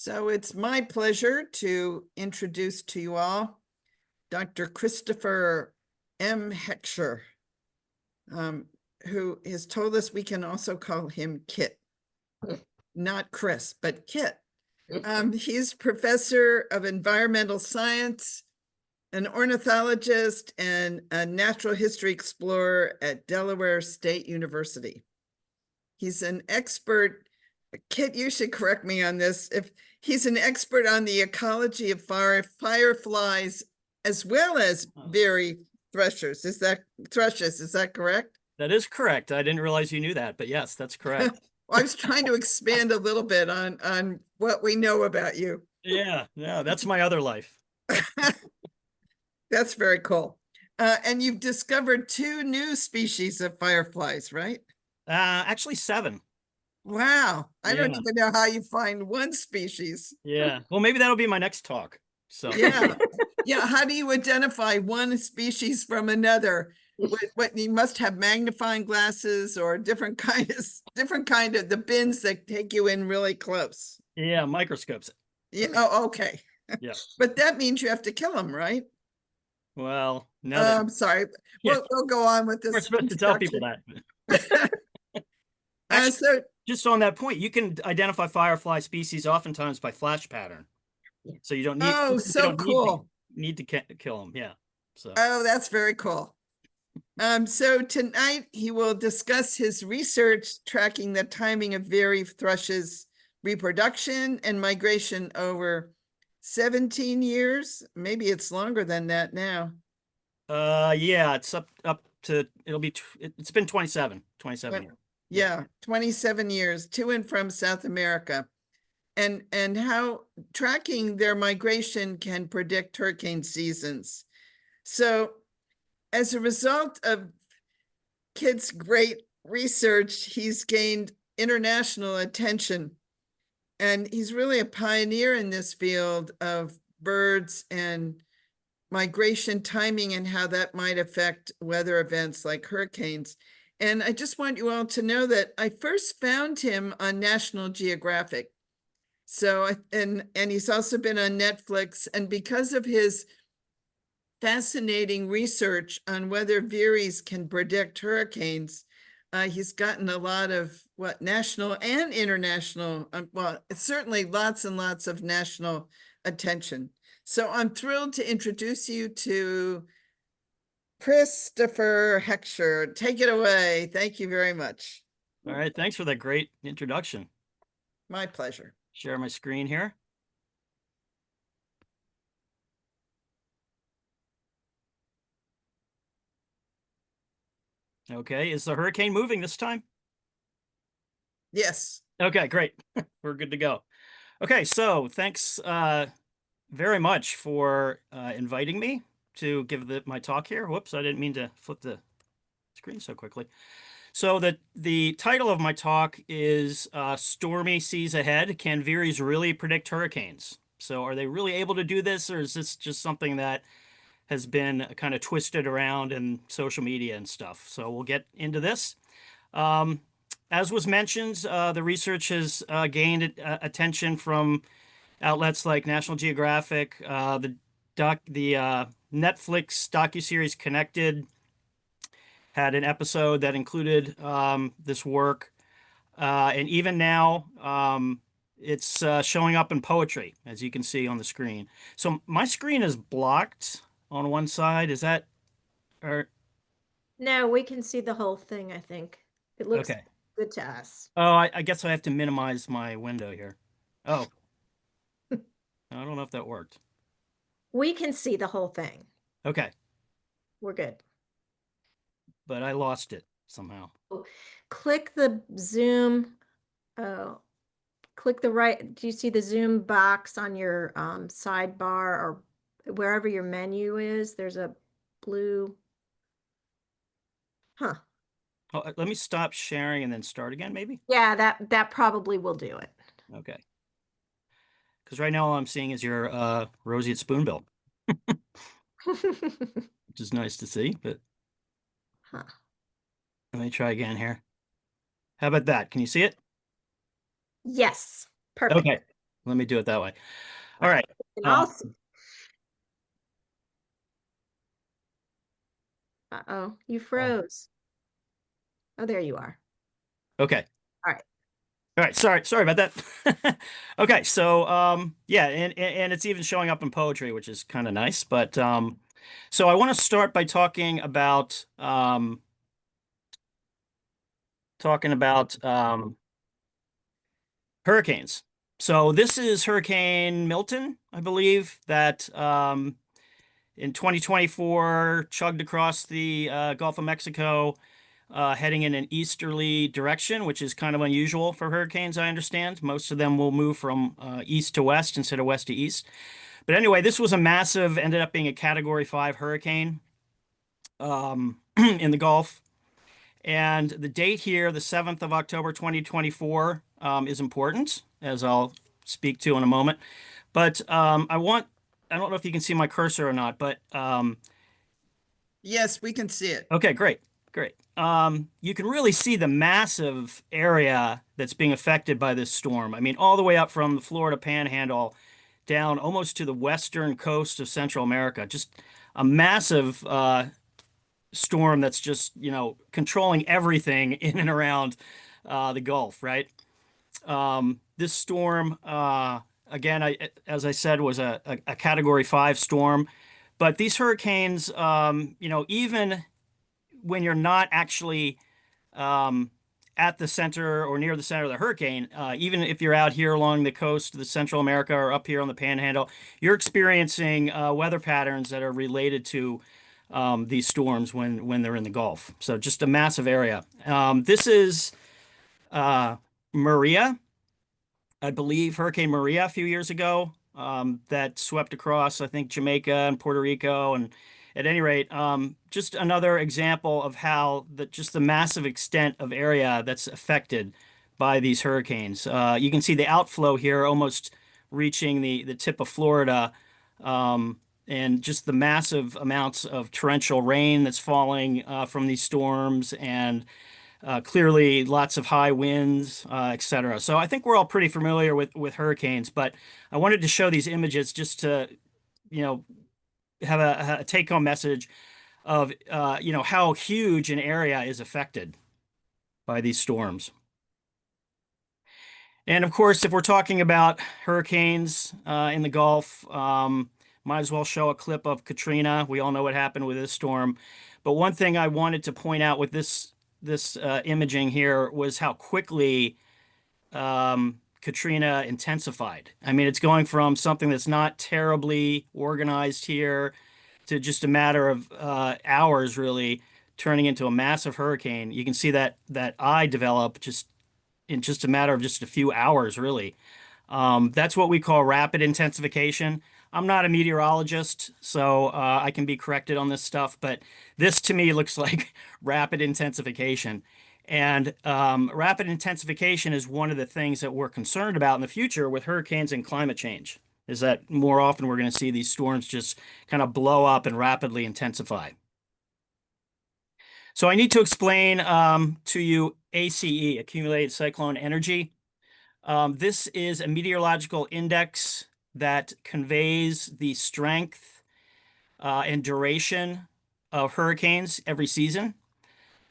So it's my pleasure to introduce to you all Dr. Christopher M. Heckscher, who has told us we can also call him Kit. Not Chris, but Kit. He's professor of environmental science, an ornithologist, and a natural history explorer at Delaware State University. He's an expert. Kit, you should correct me on this. If he's an expert on the ecology of fireflies as well as Veery thrushes. Is that correct? That is correct. I didn't realize you knew that, but yes, that's correct. Well, I was trying to expand a little bit on what we know about you. Yeah, that's my other life. That's very cool. And you've discovered 2 new species of fireflies, right? Actually 7. Wow. I don't even know how you find one species. Yeah. Well, maybe that'll be my next talk. So yeah. How do you identify one species from another? What you must have magnifying glasses or different kind of the bins that take you in really close. Yeah, microscopes. Yeah. Oh, okay. Yeah. But that means you have to kill them, right? Well, no. I'm sorry. Yeah. We'll go on with this. We're supposed to tell people that. Actually, so just on that point, you can identify firefly species oftentimes by flash pattern. So you don't need. Oh, so cool. Need to kill them. Yeah. So. Oh, that's very cool. So tonight he will discuss his research tracking the timing of Veery thrushes reproduction and migration over 17 years. Maybe it's longer than that now. Yeah, it's up to, it's been 27 years. Yeah, 27 years to and from South America. And how tracking their migration can predict hurricane seasons. So as a result of Kit's great research, he's gained international attention. And he's really a pioneer in this field of birds and migration timing and how that might affect weather events like hurricanes. And I just want you all to know that I first found him on National Geographic. So, and he's also been on Netflix. And because of his fascinating research on whether Veeries can predict hurricanes, he's gotten a lot of national and international, well, certainly lots and lots of national attention. So I'm thrilled to introduce you to Christopher Heckscher. Take it away. Thank you very much. All right. Thanks for that great introduction. My pleasure. Share my screen here. Okay. Is the hurricane moving this time? Yes. Okay, great. We're good to go. Okay. So thanks very much for inviting me to give my talk here. Whoops, I didn't mean to flip the screen so quickly. So the title of my talk is Stormy Seas Ahead. Can Veeries really predict hurricanes? So are they really able to do this, or is this just something that has been kind of twisted around in social media and stuff? So we'll get into this. As was mentioned, the research has gained attention from outlets like National Geographic, the Netflix docuseries Connected had an episode that included this work, and even now it's showing up in poetry, as you can see on the screen. So my screen is blocked on one side. Is that, or no? We can see the whole thing. I think it looks okay. Good to us. Oh, I guess I have to minimize my window here. Oh. I don't know if that worked. We can see the whole thing. Okay. We're good. But I lost it somehow. Click the zoom. Click the right. Do you see the zoom box on your sidebar or wherever your menu is? There's a blue. Huh. Oh, let me stop sharing and then start again, maybe? Yeah, that probably will do it. Okay. Because right now all I'm seeing is your roseate spoonbill. Which is nice to see, but huh. Let me try again here. How about that? Can you see it? Yes. Perfect. Okay. let me do it that way. All right. And I'll see. Uh-oh, you froze. Oh, there you are. Okay. All right. All right, sorry about that. Okay, so yeah, and it's even showing up in poetry, which is kind of nice. But so I want to start by talking about hurricanes. So this is Hurricane Milton, I believe, that in 2024 chugged across the Gulf of Mexico, heading in an easterly direction, which is kind of unusual for hurricanes, I understand. Most of them will move from east to west instead of west to east. But anyway, this was a massive, ended up being a Category 5 hurricane in the Gulf. And the date here, the 7th of October 2024, is important, as I'll speak to in a moment. But I don't know if you can see my cursor or not, but Yes, we can see it. okay, great. You can really see the massive area that's being affected by this storm. I mean, all the way up from the Florida Panhandle down almost to the western coast of Central America. Just a massive storm that's just, controlling everything in and around the Gulf, right? This storm, again, as I said, was a Category 5 storm. But these hurricanes, even when you're not actually at the center or near the center of the hurricane, even if you're out here along the coast of the Central America or up here on the Panhandle, you're experiencing weather patterns that are related to these storms when they're in the Gulf. So just a massive area. This is Maria, I believe, Hurricane Maria a few years ago, that swept across, I think, Jamaica and Puerto Rico. And at any rate, just another example of how just the massive extent of area that's affected by these hurricanes. You can see the outflow here almost reaching the tip of Florida, and just the massive amounts of torrential rain that's falling from these storms, and clearly lots of high winds, etc. So I think we're all pretty familiar with hurricanes, but I wanted to show these images just to, have a take-home message of, how huge an area is affected by these storms. And of course, if we're talking about hurricanes in the Gulf, might as well show a clip of Katrina. We all know what happened with this storm. But one thing I wanted to point out with this imaging here was how quickly Katrina intensified. I mean, it's going from something that's not terribly organized here to just a matter of hours, really, turning into a massive hurricane. You can see that eye develop just in just a matter of just a few hours, really. That's what we call rapid intensification. I'm not a meteorologist, so I can be corrected on this stuff, but this to me looks like rapid intensification. And rapid intensification is one of the things that we're concerned about in the future with hurricanes and climate change, is that more often we're going to see these storms just kind of blow up and rapidly intensify. So I need to explain to you ACE, accumulated cyclone energy. This is a meteorological index that conveys the strength and duration of hurricanes every season.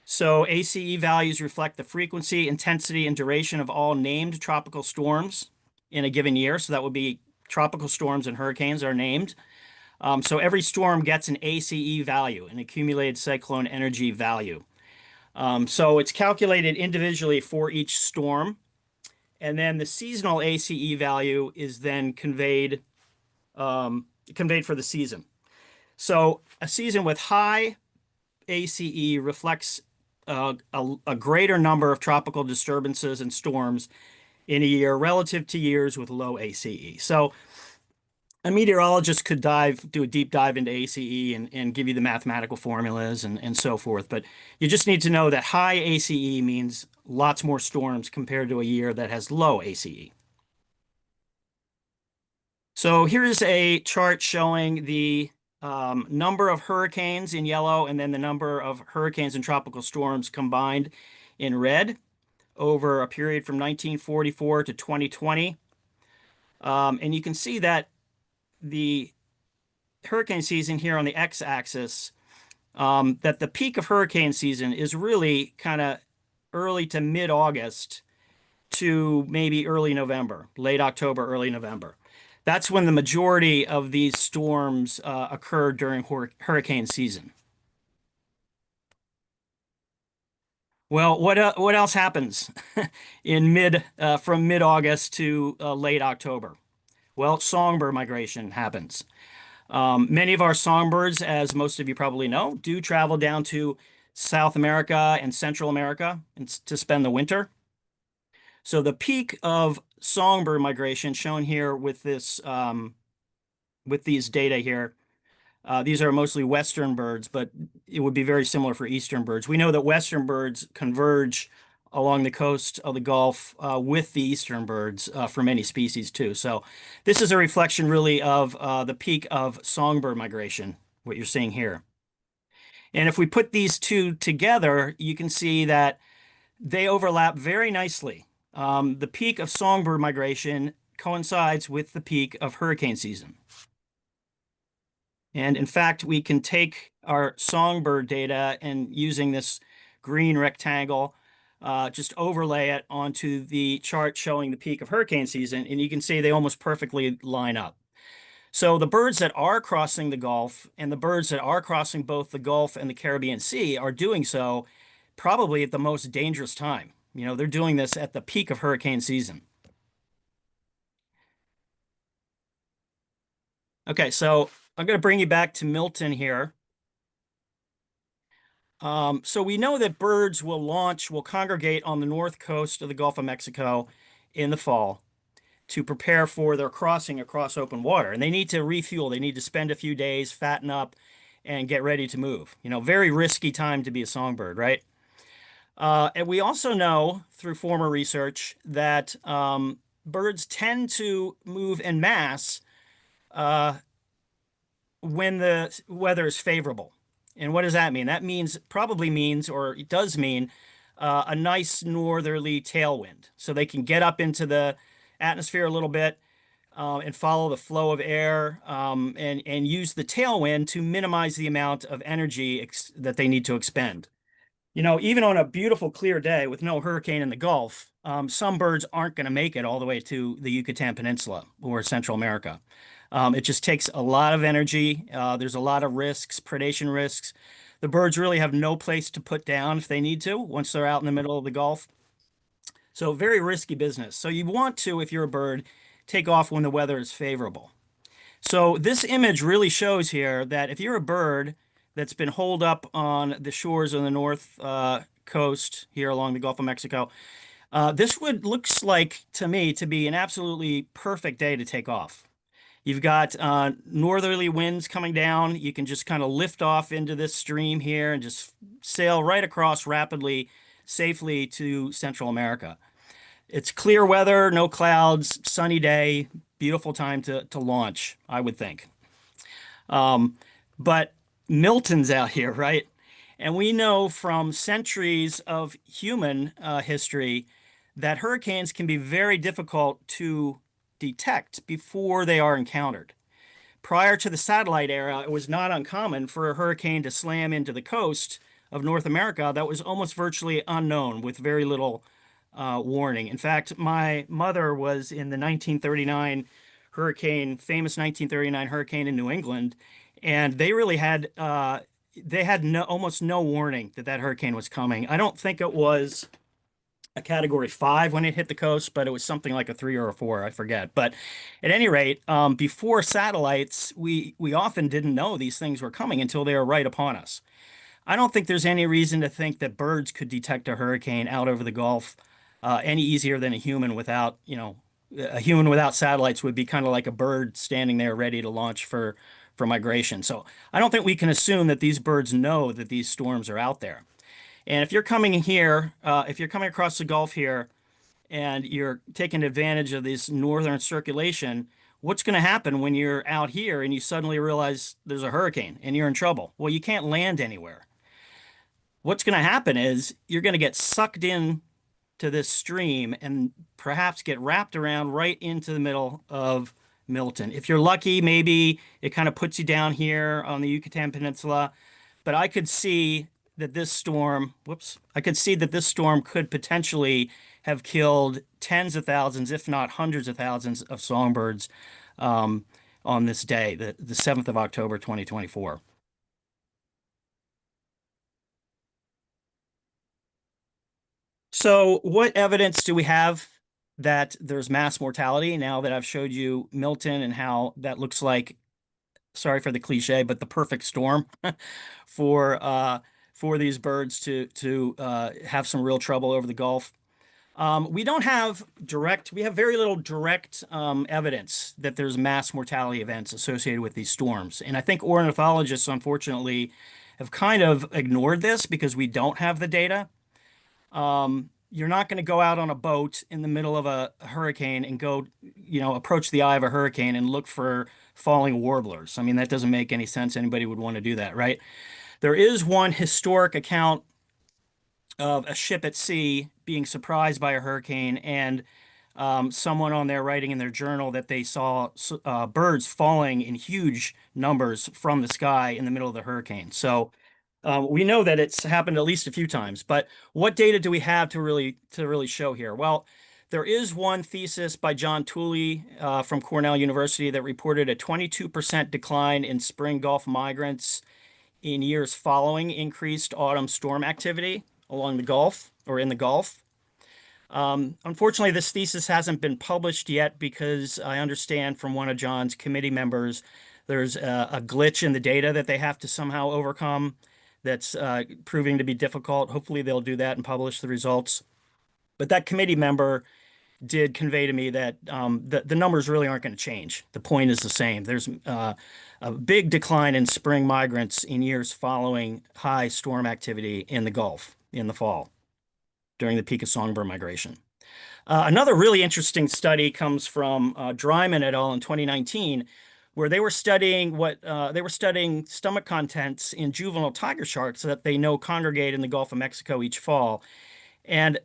So ACE values reflect the frequency, intensity, and duration of all named tropical storms in a given year. So that would be tropical storms and hurricanes are named. So every storm gets an ACE value, an accumulated cyclone energy value. So it's calculated individually for each storm. And then the seasonal ACE value is then conveyed for the season. So a season with high ACE reflects a greater number of tropical disturbances and storms in a year relative to years with low ACE. So a meteorologist could do a deep dive into ACE and give you the mathematical formulas and so forth. But you just need to know that high ACE means lots more storms compared to a year that has low ACE. So here's a chart showing the number of hurricanes in yellow and then the number of hurricanes and tropical storms combined in red over a period from 1944 to 2020. And you can see that the hurricane season here on the x-axis, that the peak of hurricane season is really kind of early to mid-August to maybe early November, late October, early November. That's when the majority of these storms occur during hurricane season. Well, what else happens in from mid-August to late October? Well, songbird migration happens. Many of our songbirds, as most of you probably know, do travel down to South America and Central America to spend the winter. So the peak of songbird migration shown here with this with these data here. These are mostly Western birds, but it would be very similar for Eastern birds. We know that Western birds converge along the coast of the Gulf with the Eastern birds for many species too. So this is a reflection really of the peak of songbird migration, what you're seeing here. And if we put these two together, you can see that they overlap very nicely. The peak of songbird migration coincides with the peak of hurricane season. And in fact, we can take our songbird data and using this green rectangle, just overlay it onto the chart showing the peak of hurricane season, and you can see they almost perfectly line up. So the birds that are crossing the Gulf and the birds that are crossing both the Gulf and the Caribbean Sea are doing so probably at the most dangerous time. You know, they're doing this at the peak of hurricane season. Okay, so I'm going to bring you back to Milton here. So we know that birds will congregate on the north coast of the Gulf of Mexico in the fall to prepare for their crossing across open water. And they need to refuel. They need to spend a few days, fatten up, and get ready to move. You know, very risky time to be a songbird, right? And we also know through former research that birds tend to move en masse when the weather is favorable. And what does that mean? That probably means, or it does mean, a nice northerly tailwind. So they can get up into the atmosphere a little bit and follow the flow of air and use the tailwind to minimize the amount of energy that they need to expend. You know, even on a beautiful clear day with no hurricane in the Gulf, some birds aren't going to make it all the way to the Yucatan Peninsula or Central America. It just takes a lot of energy. There's a lot of risks, predation risks. The birds really have no place to put down if they need to once they're out in the middle of the Gulf. So very risky business. So you want to, if you're a bird, take off when the weather is favorable. So this image really shows here that if you're a bird that's been holed up on the shores of the north coast here along the Gulf of Mexico, this looks like to me to be an absolutely perfect day to take off. You've got northerly winds coming down. You can just kind of lift off into this stream here and just sail right across rapidly, safely to Central America. It's clear weather, no clouds, sunny day, beautiful time to launch, I would think. But Milton's out here, right? And we know from centuries of human history that hurricanes can be very difficult to detect before they are encountered. Prior to the satellite era, it was not uncommon for a hurricane to slam into the coast of North America that was almost virtually unknown with very little warning. In fact, my mother was in the 1939 hurricane, famous 1939 hurricane in New England, and they really had almost no warning that hurricane was coming. I don't think it was a category 5 when it hit the coast, but it was something like a 3 or a 4, I forget. But at any rate, before satellites, we often didn't know these things were coming until they were right upon us. I don't think there's any reason to think that birds could detect a hurricane out over the Gulf any easier than a human without, a human without satellites would be kind of like a bird standing there ready to launch for migration. So I don't think we can assume that these birds know that these storms are out there. And if you're coming here, if you're coming across the Gulf here and you're taking advantage of this northern circulation, what's going to happen when you're out here and you suddenly realize there's a hurricane and you're in trouble? Well, you can't land anywhere. What's going to happen is you're going to get sucked in to this stream and perhaps get wrapped around right into the middle of Milton. If you're lucky, maybe it kind of puts you down here on the Yucatan Peninsula, but I could see that this storm, I could see that this storm could potentially have killed tens of thousands, if not hundreds of thousands of songbirds on this day, the 7th of October, 2024. So what evidence do we have that there's mass mortality now that I've showed you Milton and how that looks like, sorry for the cliche, but the perfect storm for these birds to have some real trouble over the Gulf? We don't have we have very little direct evidence that there's mass mortality events associated with these storms. And I think ornithologists, unfortunately, have kind of ignored this because we don't have the data. You're not going to go out on a boat in the middle of a hurricane and go, approach the eye of a hurricane and look for falling warblers. I mean, that doesn't make any sense. Anybody would want to do that, right? There is one historic account of a ship at sea being surprised by a hurricane, and someone on there writing in their journal that they saw birds falling in huge numbers from the sky in the middle of the hurricane. So we know that it's happened at least a few times, but what data do we have to really show here? Well, there is one thesis by John Tooley from Cornell University that reported a 22% decline in spring Gulf migrants in years following increased autumn storm activity along the Gulf or in the Gulf. Unfortunately, this thesis hasn't been published yet because I understand from one of John's committee members there's a glitch in the data that they have to somehow overcome that's proving to be difficult. Hopefully they'll do that and publish the results. But that committee member did convey to me that the numbers really aren't going to change. The point is the same. There's a big decline in spring migrants in years following high storm activity in the Gulf in the fall during the peak of songbird migration. Another really interesting study comes from Dryman et al. In 2019, where they were studying stomach contents in juvenile tiger sharks that they know congregate in the Gulf of Mexico each fall. And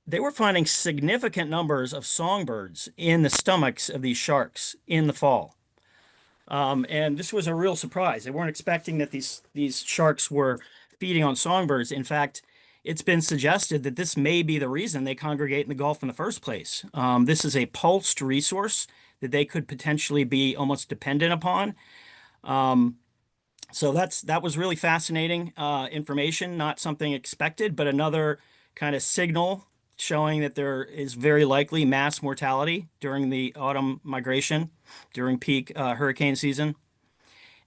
they were finding significant numbers of songbirds in the stomachs of these sharks in the fall. And this was a real surprise. They weren't expecting that these sharks were feeding on songbirds. In fact, it's been suggested that this may be the reason they congregate in the Gulf in the first place. This is a pulsed resource that they could potentially be almost dependent upon. So that was really fascinating information, not something expected, but another kind of signal showing that there is very likely mass mortality during the autumn migration, during peak hurricane season.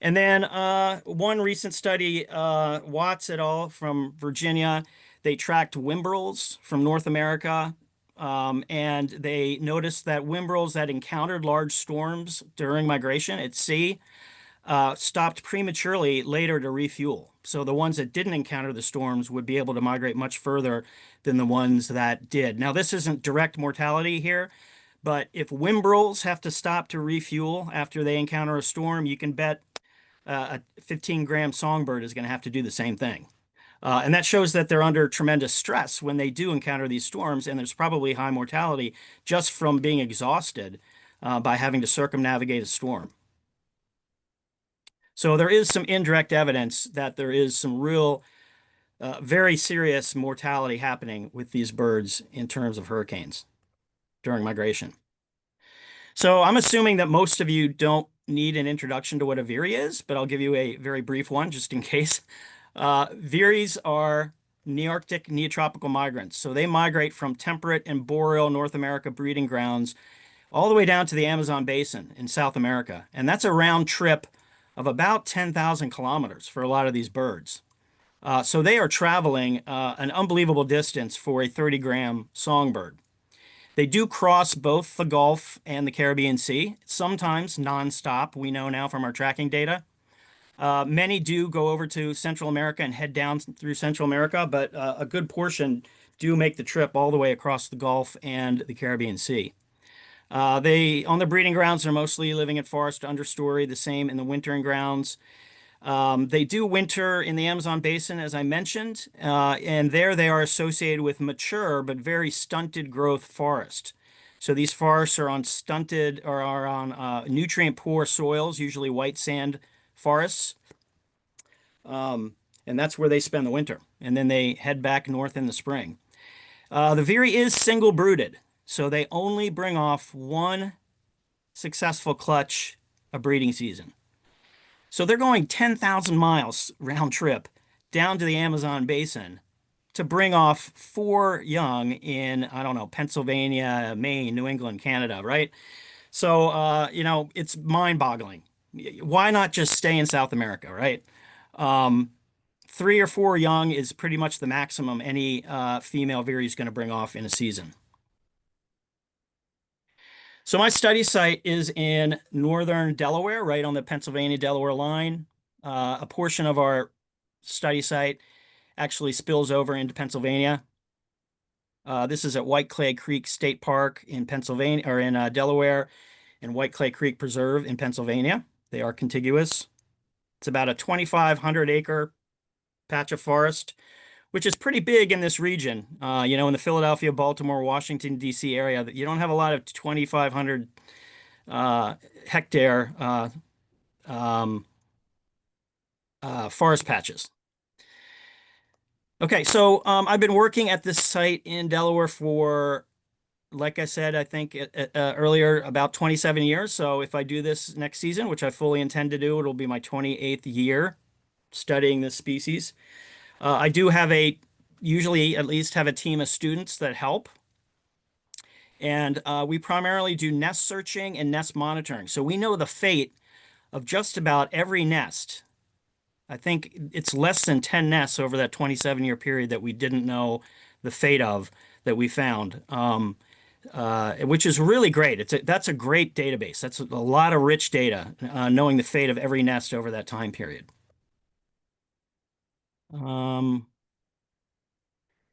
And then one recent study, Watts et al. From Virginia, they tracked whimbrels from North America, and they noticed that whimbrels that encountered large storms during migration at sea stopped prematurely later to refuel. So the ones that didn't encounter the storms would be able to migrate much further than the ones that did. Now, this isn't direct mortality here, but if whimbrels have to stop to refuel after they encounter a storm, you can bet a 15-gram songbird is going to have to do the same thing. And that shows that they're under tremendous stress when they do encounter these storms, and there's probably high mortality just from being exhausted by having to circumnavigate a storm. So there is some indirect evidence that there is some real, very serious mortality happening with these birds in terms of hurricanes during migration. So I'm assuming that most of you don't need an introduction to what a Veery is, but I'll give you a very brief one just in case. Veeries are Nearctic neotropical migrants. So they migrate from temperate and boreal North America breeding grounds all the way down to the Amazon basin in South America. And that's a round trip of about 10,000 kilometers for a lot of these birds. So they are traveling an unbelievable distance for a 30-gram songbird. They do cross both the Gulf and the Caribbean Sea, sometimes nonstop, we know now from our tracking data. Many do go over to Central America and head down through Central America, but a good portion do make the trip all the way across the Gulf and the Caribbean Sea. On the breeding grounds, they're mostly living in forest understory, the same in the wintering grounds. They do winter in the Amazon basin, as I mentioned, and there they are associated with mature but very stunted growth forest. So these forests are on stunted or are on nutrient poor soils, usually white sand forests. And that's where they spend the winter. And then they head back north in the spring. The Veery is single brooded, so they only bring off one successful clutch a breeding season. So they're going 10,000 miles round trip down to the Amazon basin to bring off 4 young in, I don't know, Pennsylvania, Maine, New England, Canada, right? So, it's mind-boggling. Why not just stay in South America, right? 3 or 4 young is pretty much the maximum any female Veery is going to bring off in a season. So my study site is in northern Delaware, right on the Pennsylvania-Delaware line. A portion of our study site actually spills over into Pennsylvania. This is at White Clay Creek State Park in Pennsylvania, or in Delaware, and White Clay Creek Preserve in Pennsylvania. They are contiguous. It's about a 2,500 acre patch of forest, which is pretty big in this region. In the Philadelphia, Baltimore, Washington, D.C. area, you don't have a lot of 2,500 hectare forest patches. Okay, so I've been working at this site in Delaware for, like I said, I think earlier, about 27 years. So if I do this next season, which I fully intend to do, it'll be my 28th year studying this species. I do have usually at least have a team of students that help. And we primarily do nest searching and nest monitoring. So we know the fate of just about every nest. I think it's less than 10 nests over that 27-year period that we didn't know the fate of that we found, which is really great. That's a great database. That's a lot of rich data, knowing the fate of every nest over that time period.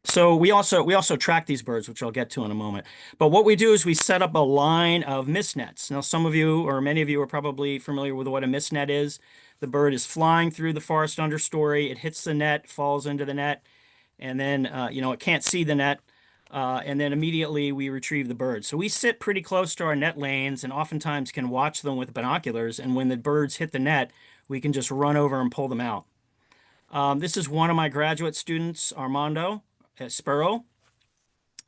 So we also track these birds, which I'll get to in a moment. But what we do is we set up a line of mist nets. Now, some of you or many of you are probably familiar with what a mist net is. The bird is flying through the forest understory. It hits the net, falls into the net, and then it can't see the net. And then immediately we retrieve the bird. So we sit pretty close to our net lanes and oftentimes can watch them with binoculars. And when the birds hit the net, we can just run over and pull them out. This is one of my graduate students, Armando Sparrow,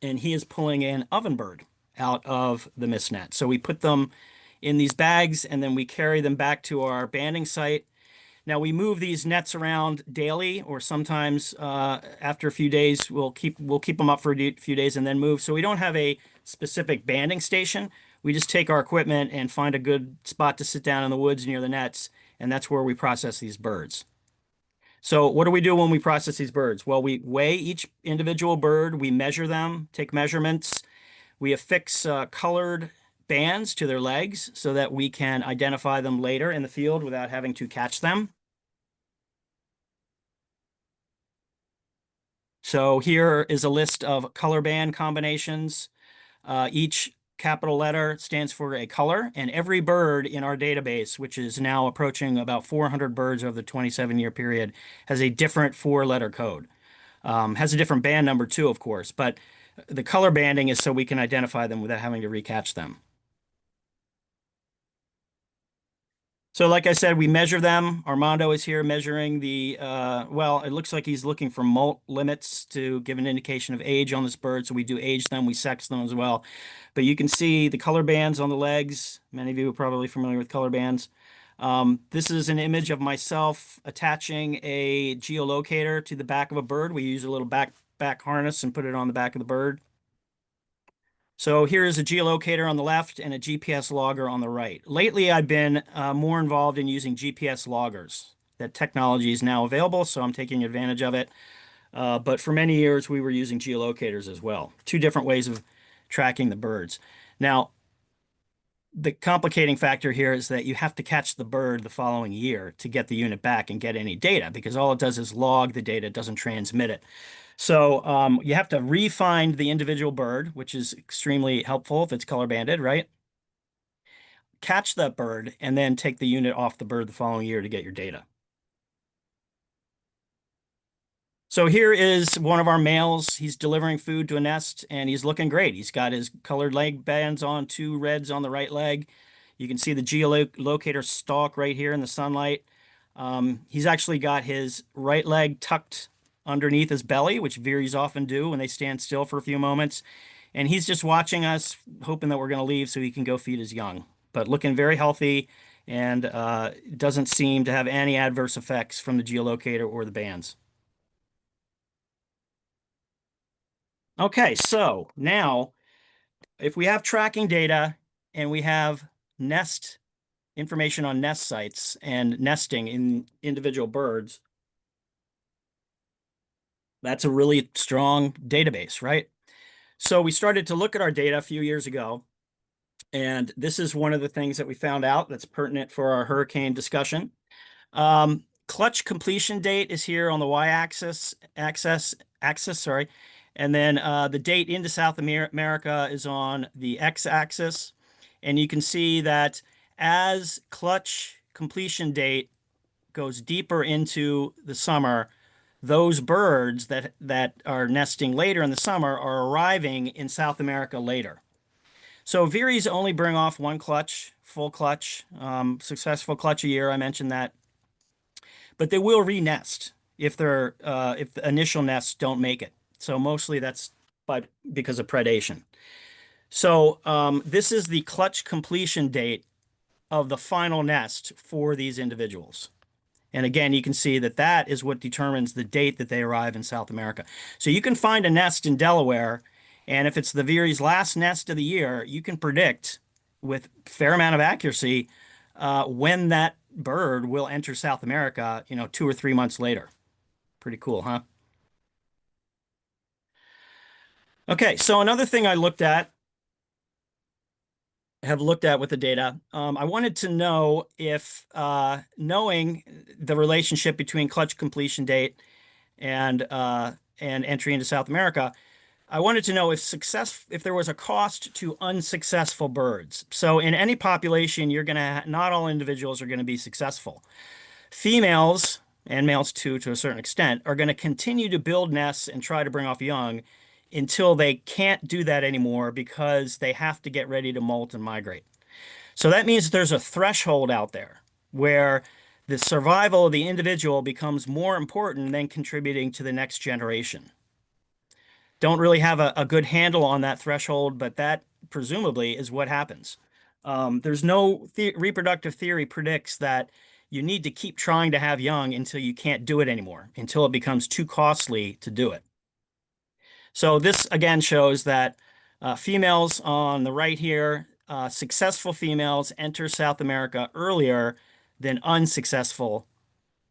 and he is pulling an ovenbird out of the mist net. So we put them in these bags and then we carry them back to our banding site. Now we move these nets around daily, or sometimes after a few days we'll keep them up for a few days and then move. So we don't have a specific banding station. We just take our equipment and find a good spot to sit down in the woods near the nets, and that's where we process these birds. So what do we do when we process these birds? Well, we weigh each individual bird, we measure them, take measurements, we affix colored bands to their legs so that we can identify them later in the field without having to catch them. So here is a list of color band combinations. Each capital letter stands for a color, and every bird in our database, which is now approaching about 400 birds over the 27-year period, has a different 4-letter code. Has a different band number too, of course, but the color banding is so we can identify them without having to recatch them. So like I said, we measure them. Armando is here measuring the, it looks like he's looking for molt limits to give an indication of age on this bird. So we do age them, we sex them as well. But you can see the color bands on the legs. Many of you are probably familiar with color bands. This is an image of myself attaching a geolocator to the back of a bird. We use a little back harness and put it on the back of the bird. So here is a geolocator on the left and a GPS logger on the right. Lately, I've been more involved in using GPS loggers. That technology is now available, so I'm taking advantage of it. But for many years, we were using geolocators as well. 2 different ways of tracking the birds. Now, the complicating factor here is that you have to catch the bird the following year to get the unit back and get any data, because all it does is log the data, it doesn't transmit it. So you have to re-find the individual bird, which is extremely helpful if it's color banded, right? Catch that bird and then take the unit off the bird the following year to get your data. So here is one of our males. He's delivering food to a nest and he's looking great. He's got his colored leg bands on, 2 reds on the right leg. You can see the geolocator stalk right here in the sunlight. He's actually got his right leg tucked underneath his belly, which Veeries often do when they stand still for a few moments. And he's just watching us, hoping that we're going to leave so he can go feed his young. But looking very healthy and doesn't seem to have any adverse effects from the geolocator or the bands. Okay, so now if we have tracking data and we have nest information on nest sites and nesting in individual birds, that's a really strong database, right? So we started to look at our data a few years ago, and this is one of the things that we found out that's pertinent for our hurricane discussion. Clutch completion date is here on the y-axis, sorry. And then the date into South America is on the x-axis. And you can see that as clutch completion date goes deeper into the summer, those birds that are nesting later in the summer are arriving in South America later. So Veeries only bring off 1 clutch, full clutch, successful clutch a year. I mentioned that. But they will re-nest if the initial nests don't make it. So mostly that's because of predation. So this is the clutch completion date of the final nest for these individuals. And again, you can see that that is what determines the date that they arrive in South America. So you can find a nest in Delaware, and if it's the Veery's last nest of the year, you can predict with a fair amount of accuracy when that bird will enter South America, 2 or 3 months later. Pretty cool, huh? Okay, so another thing I have looked at with the data, I wanted to know if knowing the relationship between clutch completion date and entry into South America, I wanted to know if there was a cost to unsuccessful birds. So in any population, not all individuals are going to be successful. Females, and males too, to a certain extent, are going to continue to build nests and try to bring off young until they can't do that anymore because they have to get ready to molt and migrate. So that means there's a threshold out there where the survival of the individual becomes more important than contributing to the next generation. Don't really have a good handle on that threshold, but that presumably is what happens. There's no reproductive theory predicts that you need to keep trying to have young until you can't do it anymore, until it becomes too costly to do it. So this again shows that females on the right here, successful females enter South America earlier than unsuccessful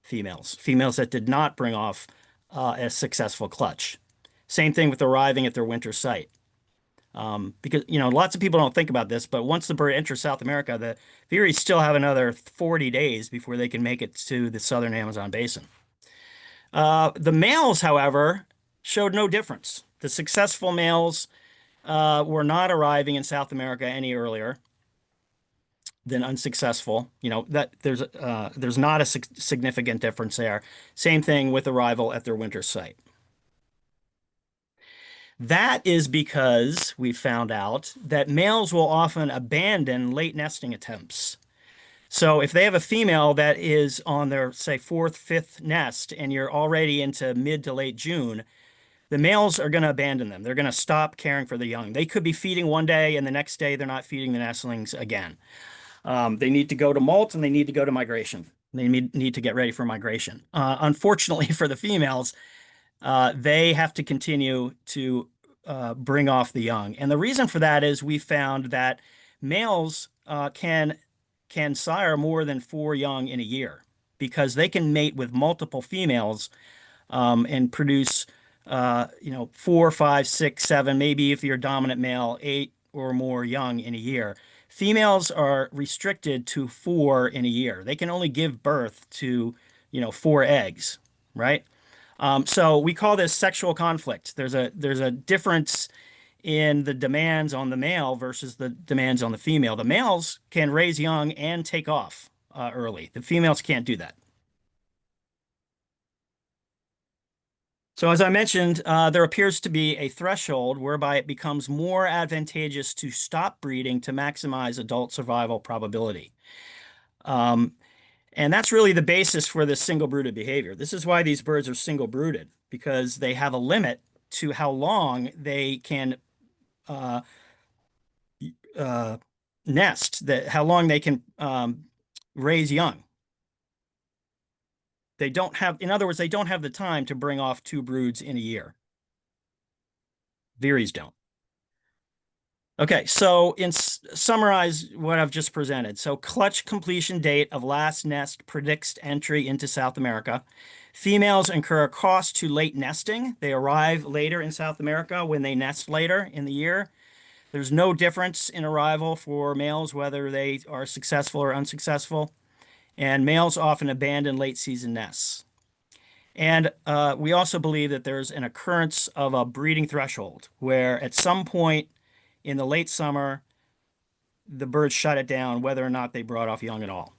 females that did not bring off a successful clutch. Same thing with arriving at their winter site. Because, lots of people don't think about this, but once the bird enters South America, the Veeries still have another 40 days before they can make it to the southern Amazon basin. The males, however, showed no difference. The successful males were not arriving in South America any earlier than unsuccessful. That there's not a significant difference there. Same thing with arrival at their winter site. That is because we found out that males will often abandon late nesting attempts. So if they have a female that is on their, say, 4th, 5th nest, and you're already into mid to late June, the males are going to abandon them. They're going to stop caring for the young. They could be feeding one day, and the next day they're not feeding the nestlings again. They need to go to molt, and they need to go to migration. They need to get ready for migration. Unfortunately for the females, they have to continue to bring off the young. And the reason for that is we found that males can sire more than 4 young in a year because they can mate with multiple females and produce 4, 5, 6, 7, maybe if you're a dominant male, 8 or more young in a year. Females are restricted to 4 in a year. They can only give birth to 4 eggs, right? So we call this sexual conflict. There's a difference in the demands on the male versus the demands on the female. The males can raise young and take off early. The females can't do that. So as I mentioned, there appears to be a threshold whereby it becomes more advantageous to stop breeding to maximize adult survival probability. And that's really the basis for this single brooded behavior. This is why these birds are single brooded, because they have a limit to how long they can uh, nest, that how long they can raise young. They don't have, in other words, they don't have the time to bring off 2 broods in a year. Veeries don't. Okay, so summarize what I've just presented. So clutch completion date of last nest predicts entry into South America. Females incur a cost to late nesting. They arrive later in South America when they nest later in the year. There's no difference in arrival for males, whether they are successful or unsuccessful. And males often abandon late season nests. And we also believe that there's an occurrence of a breeding threshold where at some point in the late summer, the birds shut it down, whether or not they brought off young at all.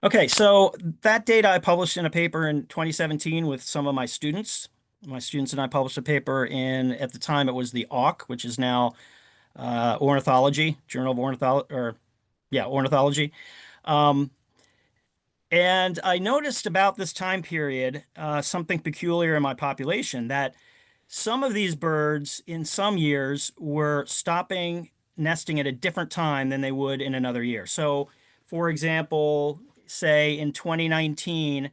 Okay, so that data I published in a paper in 2017 with some of my students. My students and I published a paper in, at the time it was the AUK, which is now Ornithology, Journal of Ornithology. And I noticed about this time period something peculiar in my population, that some of these birds in some years were stopping nesting at a different time than they would in another year. So, for example, say in 2019,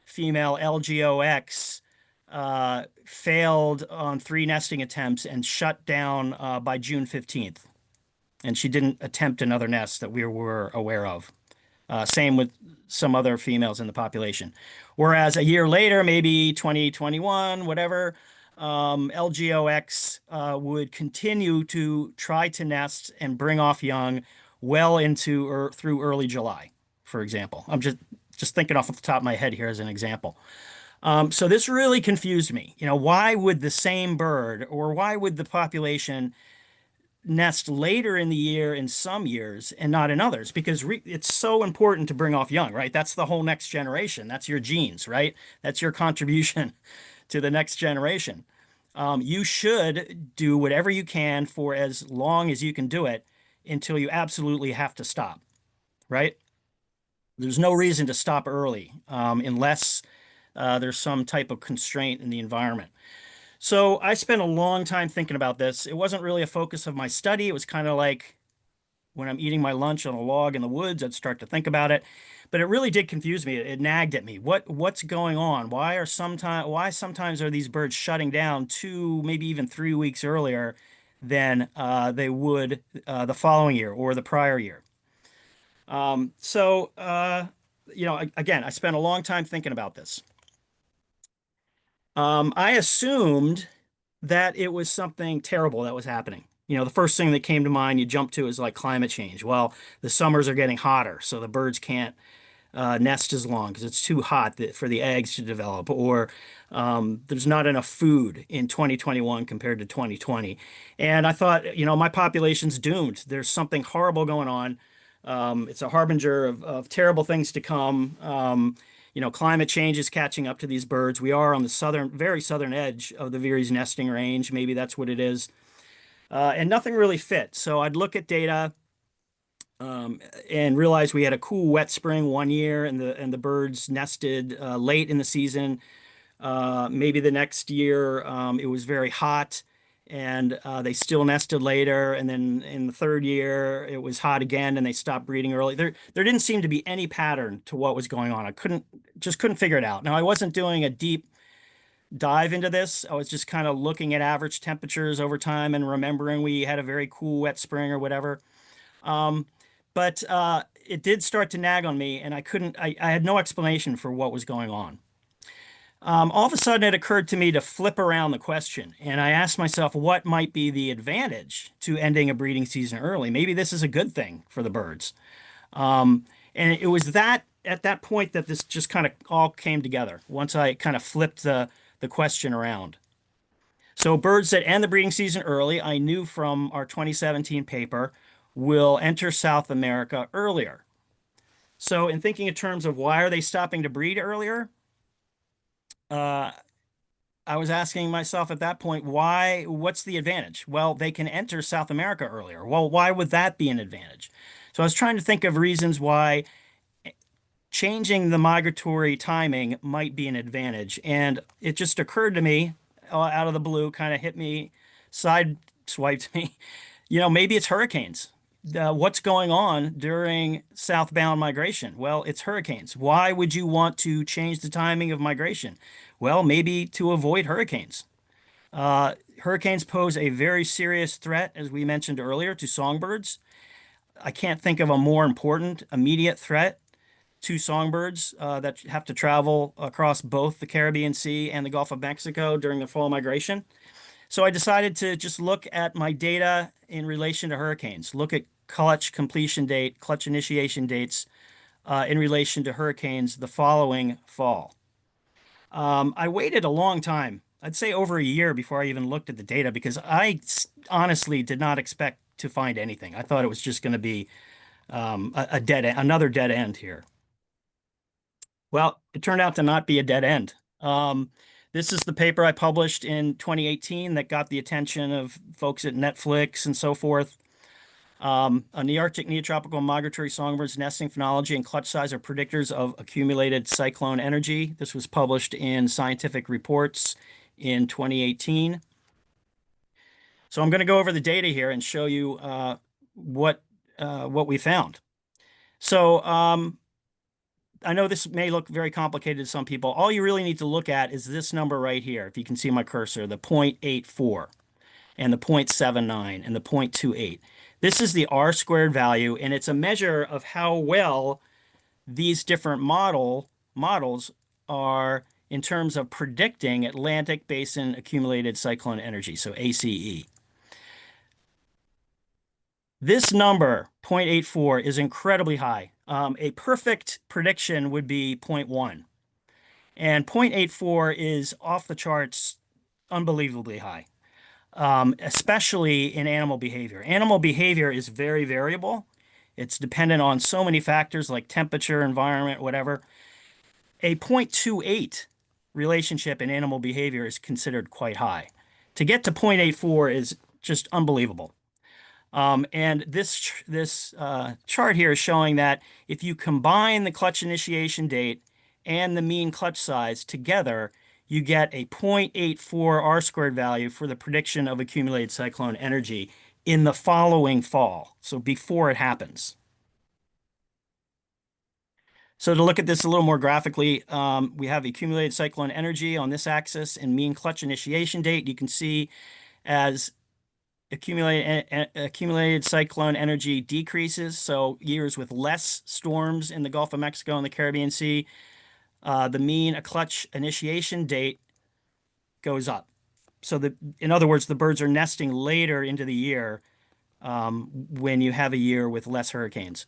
female LGOX failed on 3 nesting attempts and shut down by June 15th. And she didn't attempt another nest that we were aware of. Same with some other females in the population. Whereas a year later, maybe 2021, whatever, LGOX would continue to try to nest and bring off young well into or through early July, for example. I'm just thinking off the top of my head here as an example. So this really confused me. You know, why would the same bird, or why would the population nest later in the year in some years and not in others? Because it's so important to bring off young, right? That's the whole next generation. That's your genes, right? That's your contribution to the next generation. You should do whatever you can for as long as you can do it until you absolutely have to stop, right? There's no reason to stop early unless there's some type of constraint in the environment. So I spent a long time thinking about this. It wasn't really a focus of my study. It was kind of like when I'm eating my lunch on a log in the woods, I'd start to think about it. But it really did confuse me. It nagged at me. What's going on? Why sometimes are these birds shutting down 2, maybe even 3 weeks earlier than they would the following year or the prior year? Again, I spent a long time thinking about this. I assumed that it was something terrible that was happening. You know, the first thing that came to mind you jump to is like climate change. Well, the summers are getting hotter, so the birds can't nest as long because it's too hot for the eggs to develop, or there's not enough food in 2021 compared to 2020. And I thought, you know, my population's doomed. There's something horrible going on. It's a harbinger of terrible things to come. You know, climate change is catching up to these birds. We are on the very southern edge of the Veery's nesting range. Maybe that's what it is. And nothing really fit. So I'd look at data and realize we had a cool, wet spring one year, and the birds nested late in the season. Maybe the next year it was very hot, and they still nested later. And then in the 3rd year, it was hot again, and they stopped breeding early. There didn't seem to be any pattern to what was going on. I couldn't figure it out. Now, I wasn't doing a deep dive into this. I was just kind of looking at average temperatures over time and remembering we had a very cool, wet spring or whatever. But it did start to nag on me, and I had no explanation for what was going on. All of a sudden, it occurred to me to flip around the question, and I asked myself, what might be the advantage to ending a breeding season early? Maybe this is a good thing for the birds. And it was at that point that this just kind of all came together, once I kind of flipped the question around. So birds that end the breeding season early, I knew from our 2017 paper, will enter South America earlier. So in thinking in terms of why are they stopping to breed earlier, I was asking myself at that point, what's the advantage? Well, they can enter South America earlier. Well, why would that be an advantage? So I was trying to think of reasons why changing the migratory timing might be an advantage. And it just occurred to me out of the blue, kind of hit me, sideswiped me. Maybe it's hurricanes. What's going on during southbound migration? Well, it's hurricanes. Why would you want to change the timing of migration? Well, maybe to avoid hurricanes. Hurricanes pose a very serious threat, as we mentioned earlier, to songbirds. I can't think of a more important immediate threat to songbirds that have to travel across both the Caribbean Sea and the Gulf of Mexico during the fall migration. So I decided to just look at my data in relation to hurricanes, look at clutch completion date, clutch initiation dates in relation to hurricanes the following fall. I waited a long time, I'd say over a year before I even looked at the data because I honestly did not expect to find anything. I thought it was just going to be another dead end here. Well, it turned out to not be a dead end. This is the paper I published in 2018 that got the attention of folks at Netflix and so forth. On the Arctic neotropical migratory songbirds nesting phenology and clutch size are predictors of accumulated cyclone energy. This was published in Scientific Reports in 2018. So I'm going to go over the data here and show you what we found. So I know this may look very complicated to some people. All you really need to look at is this number right here. If you can see my cursor, the 0.84 and the 0.79 and the 0.28. This is the R squared value, and it's a measure of how well these different models are in terms of predicting Atlantic Basin accumulated cyclone energy, so ACE. This number, 0.84, is incredibly high. A perfect prediction would be 0.1. And 0.84 is off the charts, unbelievably high, especially in animal behavior. Animal behavior is very variable. It's dependent on so many factors like temperature, environment, whatever. A 0.28 relationship in animal behavior is considered quite high. To get to 0.84 is just unbelievable. And this chart here is showing that if you combine the clutch initiation date and the mean clutch size together, you get a 0.84 R squared value for the prediction of accumulated cyclone energy in the following fall, so before it happens. So to look at this a little more graphically, we have accumulated cyclone energy on this axis and mean clutch initiation date. You can see as accumulated cyclone energy decreases, so years with less storms in the Gulf of Mexico and the Caribbean Sea, the mean clutch initiation date goes up. So in other words, the birds are nesting later into the year when you have a year with less hurricanes.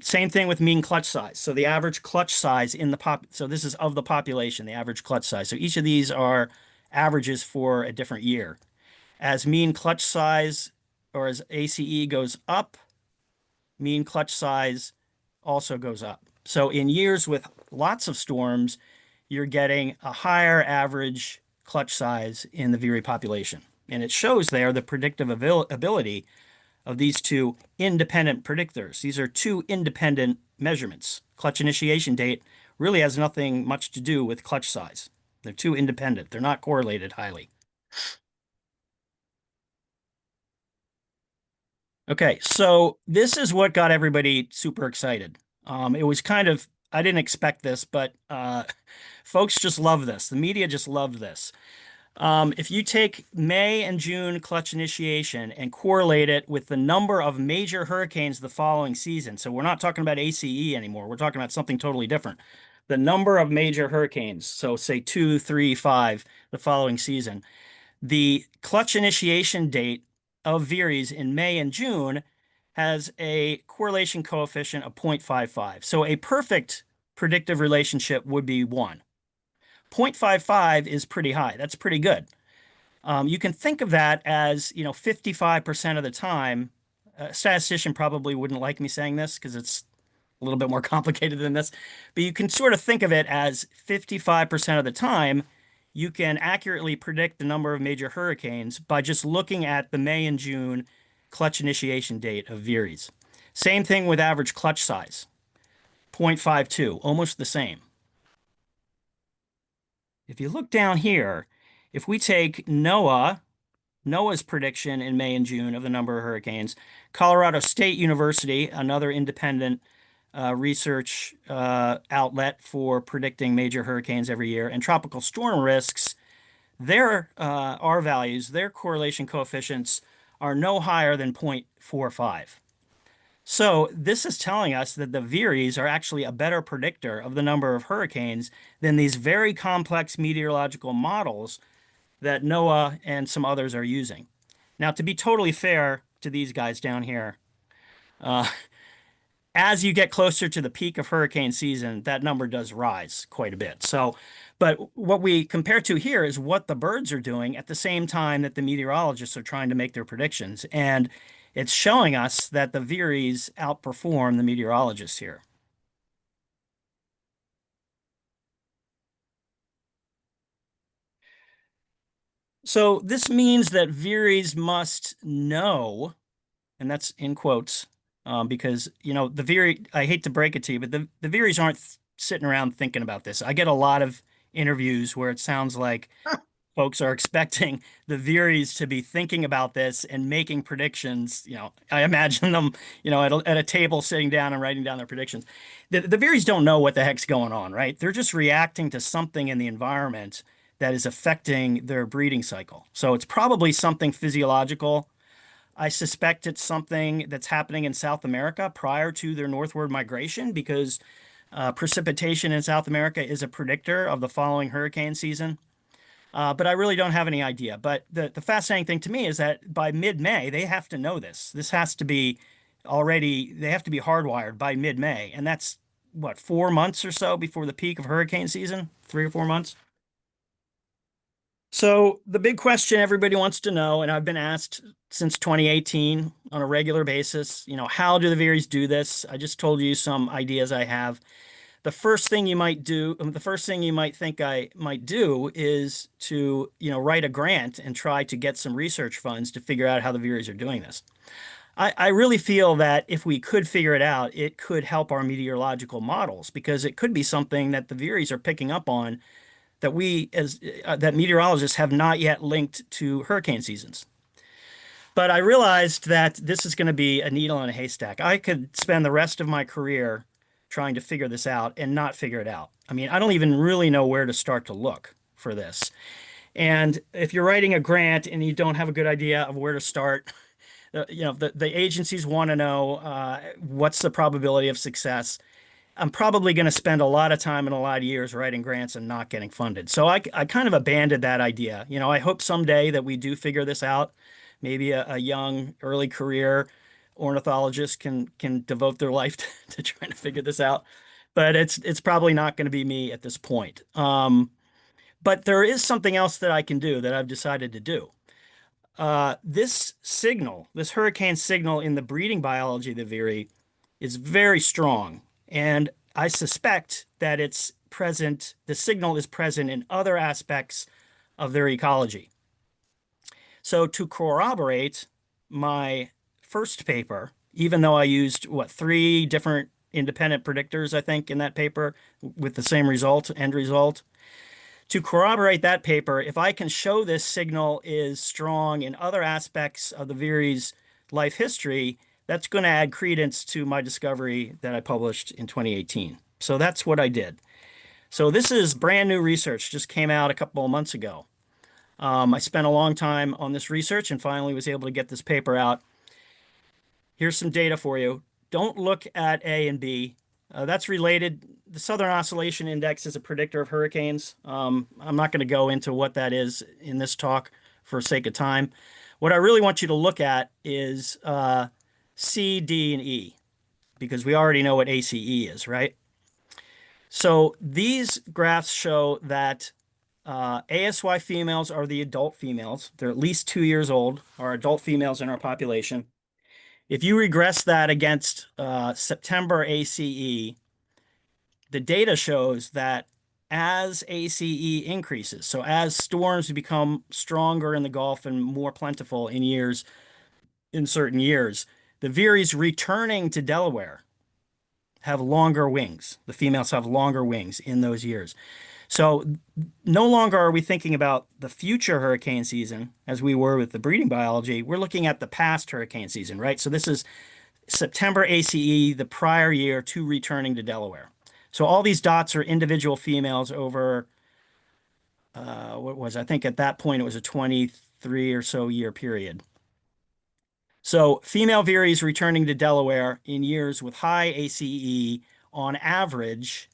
Same thing with mean clutch size. So the average clutch size in the so this is of the population, the average clutch size. So each of these are averages for a different year. As mean clutch size or as ACE goes up, mean clutch size also goes up. So in years with lots of storms, you're getting a higher average clutch size in the Veery population. And it shows there the predictive ability of these two independent predictors. These are two independent measurements. Clutch initiation date really has nothing much to do with clutch size. They're two independent. They're not correlated highly. Okay, so this is what got everybody super excited. It was kind of, I didn't expect this, but folks just love this. The media just loved this. If you take May and June clutch initiation and correlate it with the number of major hurricanes the following season, so we're not talking about ACE anymore, we're talking about something totally different. The number of major hurricanes, so say 2, 3, 5 the following season, the clutch initiation date of Veeries in May and June has a correlation coefficient of 0.55. So a perfect predictive relationship would be 1. 0.55 is pretty high. That's pretty good. You can think of that as, 55% of the time. A statistician probably wouldn't like me saying this because it's little bit more complicated than this, but you can sort of think of it as 55% of the time, you can accurately predict the number of major hurricanes by just looking at the May and June clutch initiation date of Veeries. Same thing with average clutch size, 0.52, almost the same. If you look down here, if we take NOAA's prediction in May and June of the number of hurricanes, Colorado State University, another independent research outlet for predicting major hurricanes every year, and tropical storm risks, their R values, their correlation coefficients are no higher than 0.45. So this is telling us that the Veeries are actually a better predictor of the number of hurricanes than these very complex meteorological models that NOAA and some others are using. Now, to be totally fair to these guys down here, as you get closer to the peak of hurricane season, that number does rise quite a bit. So, but what we compare to here is what the birds are doing at the same time that the meteorologists are trying to make their predictions. And it's showing us that the Veeries outperform the meteorologists here. So this means that Veeries must know, and that's in quotes, because, you know, the Veery, I hate to break it to you, but the Veeries aren't sitting around thinking about this. I get a lot of interviews where it sounds like folks are expecting the Veeries to be thinking about this and making predictions. You know, I imagine them, you know, at a table sitting down and writing down their predictions. The Veeries don't know what the heck's going on, right? They're just reacting to something in the environment that is affecting their breeding cycle. So it's probably something physiological. I suspect it's something that's happening in South America prior to their northward migration, because precipitation in South America is a predictor of the following hurricane season. But I really don't have any idea. But the fascinating thing to me is that by mid-May, they have to know this. This has to be already, they have to be hardwired by mid-May. And that's, what, 4 months or so before the peak of hurricane season? 3 or 4 months? So the big question everybody wants to know, and I've been asked since 2018 on a regular basis, you know, how do the Veeries do this? I just told you some ideas I have. The first thing you might do, the first thing you might think I might do is to, you know, write a grant and try to get some research funds to figure out how the Veeries are doing this. I really feel that if we could figure it out, it could help our meteorological models, because it could be something that the Veeries are picking up on that we as that meteorologists have not yet linked to hurricane seasons. But I realized that this is going to be a needle in a haystack. I could spend the rest of my career trying to figure this out and not figure it out. I mean, I don't even really know where to start to look for this. And if you're writing a grant and you don't have a good idea of where to start, you know, the agencies want to know what's the probability of success. I'm probably going to spend a lot of time and a lot of years writing grants and not getting funded. So I kind of abandoned that idea. You know, I hope someday that we do figure this out. Maybe a young, early career ornithologist can devote their life to trying to figure this out. But it's probably not going to be me at this point. But there is something else that I can do that I've decided to do. This signal, this hurricane signal in the breeding biology of the Veery is very strong. And I suspect that it's present, the signal is present in other aspects of their ecology. So to corroborate my first paper, even though I used, what, 3 different independent predictors, I think, in that paper with the same result, end result. To corroborate that paper, if I can show this signal is strong in other aspects of the Veery's life history, that's going to add credence to my discovery that I published in 2018. So that's what I did. So this is brand new research, just came out a couple of months ago. I spent a long time on this research and finally was able to get this paper out. Here's some data for you. Don't look at A and B. That's related. The Southern Oscillation Index is a predictor of hurricanes. I'm not going to go into what that is in this talk for sake of time. What I really want you to look at is C, D, and E, because we already know what ACE is, right? So these graphs show that ASY females are the adult females. They're at least 2 years old, are adult females in our population. If you regress that against September ACE, the data shows that as ACE increases, so as storms become stronger in the Gulf and more plentiful in certain years, the Veeries returning to Delaware have longer wings. The females have longer wings in those years. So no longer are we thinking about the future hurricane season as we were with the breeding biology. We're looking at the past hurricane season, right? So this is September ACE, the prior year to returning to Delaware. So all these dots are individual females over, I think at that point it was a 23 or so year period. So female Veeries returning to Delaware in years with high ACE on average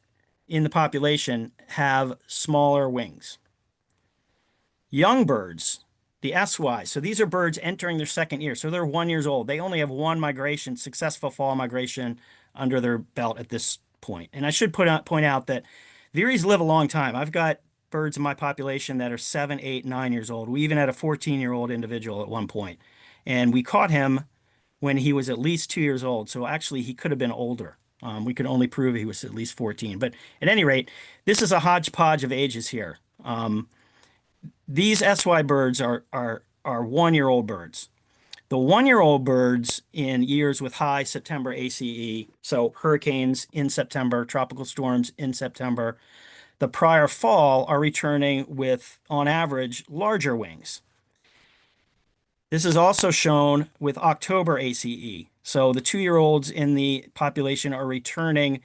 in the population have smaller wings. Young birds, the SY, so these are birds entering their second year. So they're 1 year old. They only have one migration, successful fall migration under their belt at this point. And I should point out that Veeries live a long time. I've got birds in my population that are 7, 8, 9 years old. We even had a 14-year-old individual at one point. And we caught him when he was at least 2 years old. So actually he could have been older. We could only prove he was at least 14. But at any rate, this is a hodgepodge of ages here. These SY birds are 1 year old birds. The 1 year old birds in years with high September ACE, so hurricanes in September, tropical storms in September, the prior fall are returning with, on average, larger wings. This is also shown with October ACE. So the 2 year olds in the population are returning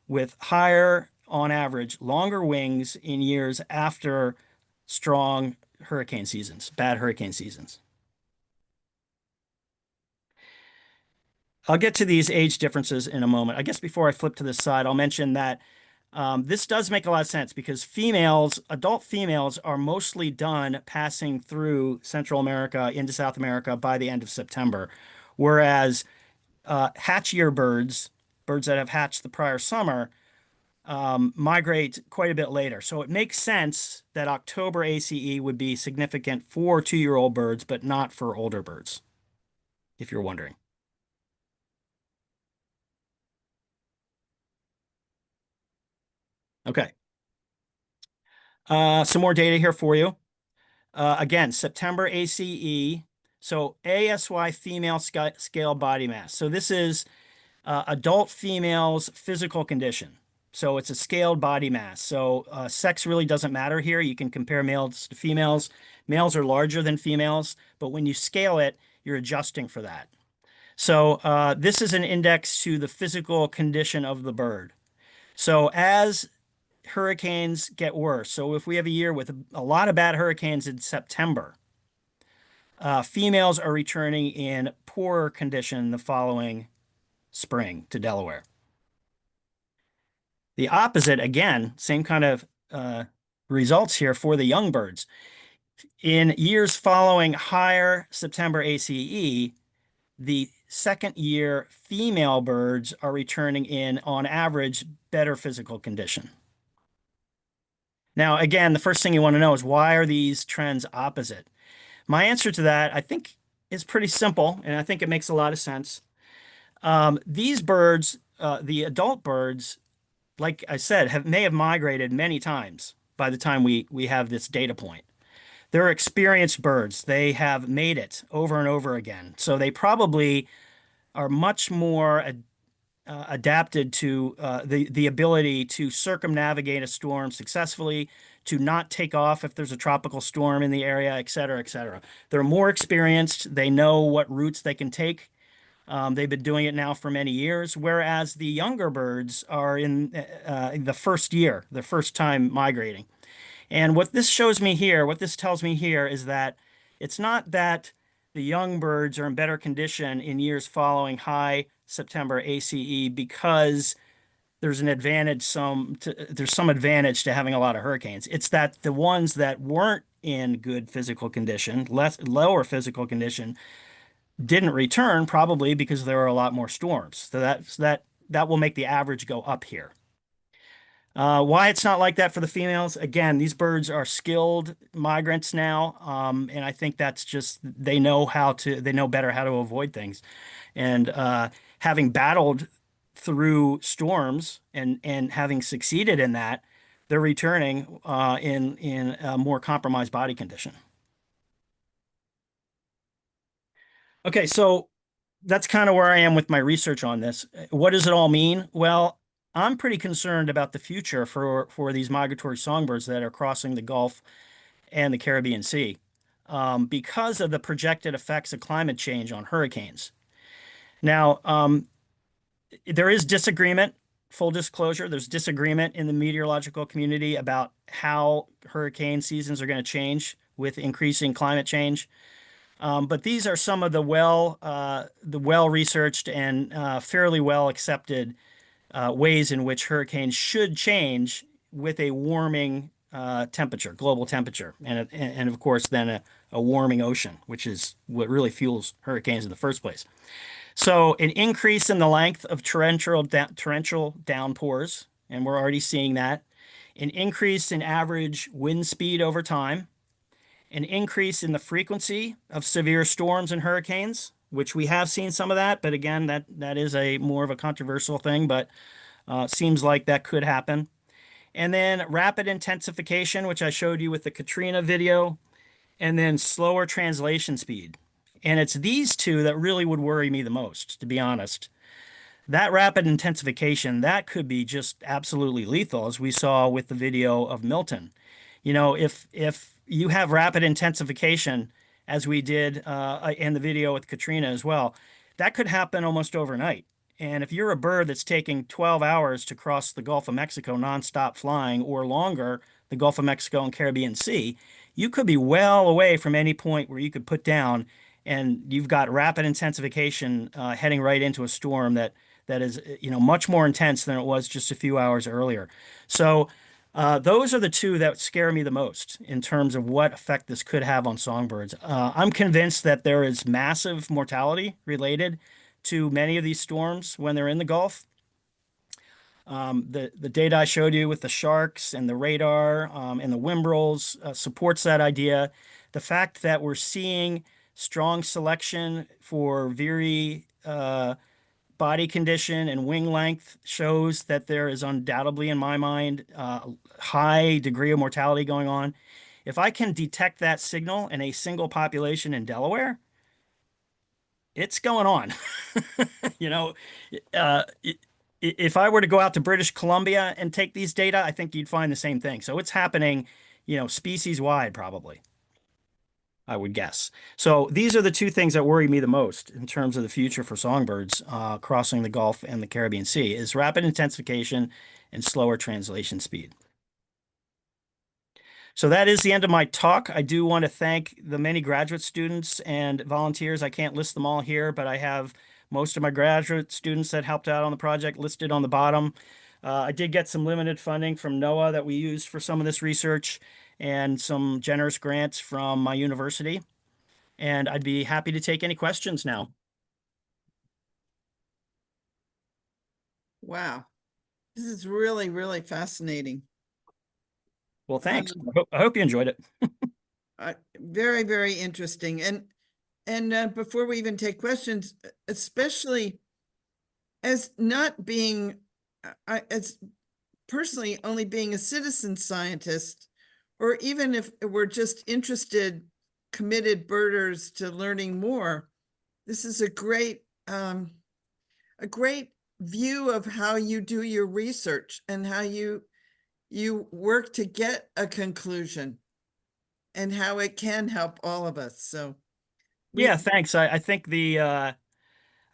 with higher, on average, longer wings in years after strong hurricane seasons, bad hurricane seasons. I'll get to these age differences in a moment. I guess before I flip to this side, I'll mention that this does make a lot of sense because adult females are mostly done passing through Central America into South America by the end of September, whereas hatchier birds that have hatched the prior summer, migrate quite a bit later. So it makes sense that October ACE would be significant for 2 year old birds, but not for older birds, if you're wondering. Okay. Some more data here for you. Again, September ACE. So ASY female scale body mass. So this is adult female's physical condition. So it's a scaled body mass. So sex really doesn't matter here. You can compare males to females. Males are larger than females, but when you scale it, you're adjusting for that. So this is an index to the physical condition of the bird. So as hurricanes get worse, so if we have a year with a lot of bad hurricanes in September, females are returning in poorer condition the following spring to Delaware. The opposite, again, same kind of results here for the young birds. In years following higher September ACE, the second year female birds are returning in, on average, better physical condition. Now, again, the first thing you want to know is why are these trends opposite? My answer to that, I think, is pretty simple, and I think it makes a lot of sense. These birds, the adult birds, like I said, may have migrated many times by the time we have this data point. They're experienced birds. They have made it over and over again. So they probably are much more adapted to the ability to circumnavigate a storm successfully, to not take off if there's a tropical storm in the area, et cetera, et cetera. They're more experienced. They know what routes they can take. They've been doing it now for many years, whereas the younger birds are in the first year, the first time migrating. And what this shows me here, what this tells me here is that it's not that the young birds are in better condition in years following high September ACE because there's an advantage, there's some advantage to having a lot of hurricanes. It's that the ones that weren't in good physical condition, lower physical condition, didn't return, probably because there were a lot more storms. So that will make the average go up here. Why it's not like that for the females? Again, these birds are skilled migrants now, and I think that's just they know better how to avoid things. And having battled through storms and having succeeded in that, they're returning in a more compromised body condition. Okay, so that's kind of where I am with my research on this. What does it all mean? Well, I'm pretty concerned about the future for these migratory songbirds that are crossing the Gulf and the Caribbean Sea because of the projected effects of climate change on hurricanes. Now, there is disagreement, full disclosure, there's disagreement in the meteorological community about how hurricane seasons are going to change with increasing climate change. But these are some of the well-researched and fairly well-accepted ways in which hurricanes should change with a warming temperature, global temperature, and of course then a warming ocean, which is what really fuels hurricanes in the first place. So an increase in the length of torrential downpours, and we're already seeing that. An increase in average wind speed over time. An increase in the frequency of severe storms and hurricanes, which we have seen some of that, but again, that is a more of a controversial thing, but seems like that could happen. And then rapid intensification, which I showed you with the Katrina video, and then slower translation speed. And it's these two that really would worry me the most, to be honest. That rapid intensification, that could be just absolutely lethal, as we saw with the video of Milton. You know, if you have rapid intensification, as we did in the video with Katrina as well, that could happen almost overnight. And if you're a bird that's taking 12 hours to cross the Gulf of Mexico nonstop flying, or longer, the Gulf of Mexico and Caribbean Sea, you could be well away from any point where you could put down, and you've got rapid intensification heading right into a storm that is, you know, much more intense than it was just a few hours earlier. So those are the two that scare me the most in terms of what effect this could have on songbirds. I'm convinced that there is massive mortality related to many of these storms when they're in the Gulf. The data I showed you with the sharks and the radar and the whimbrels supports that idea. The fact that we're seeing strong selection for Veery body condition and wing length shows that there is undoubtedly, in my mind, a high degree of mortality going on. If I can detect that signal in a single population in Delaware, it's going on. You know, if I were to go out to British Columbia and take these data, I think you'd find the same thing. So it's happening, you know, species wide, probably, I would guess. So these are the two things that worry me the most in terms of the future for songbirds crossing the Gulf and the Caribbean Sea is rapid intensification and slower translation speed. So that is the end of my talk. I do want to thank the many graduate students and volunteers. I can't list them all here, but I have most of my graduate students that helped out on the project listed on the bottom. I did get some limited funding from NOAA that we used for some of this research, and some generous grants from my university. And I'd be happy to take any questions now. Wow. This is really, really fascinating. Well, thanks. I hope you enjoyed it. Very, very interesting. And before we even take questions, especially as not being, as personally only being a citizen scientist, or even if we're just interested, committed birders to learning more, this is a great view of how you do your research and how you work to get a conclusion and how it can help all of us. So yeah, thanks. I think I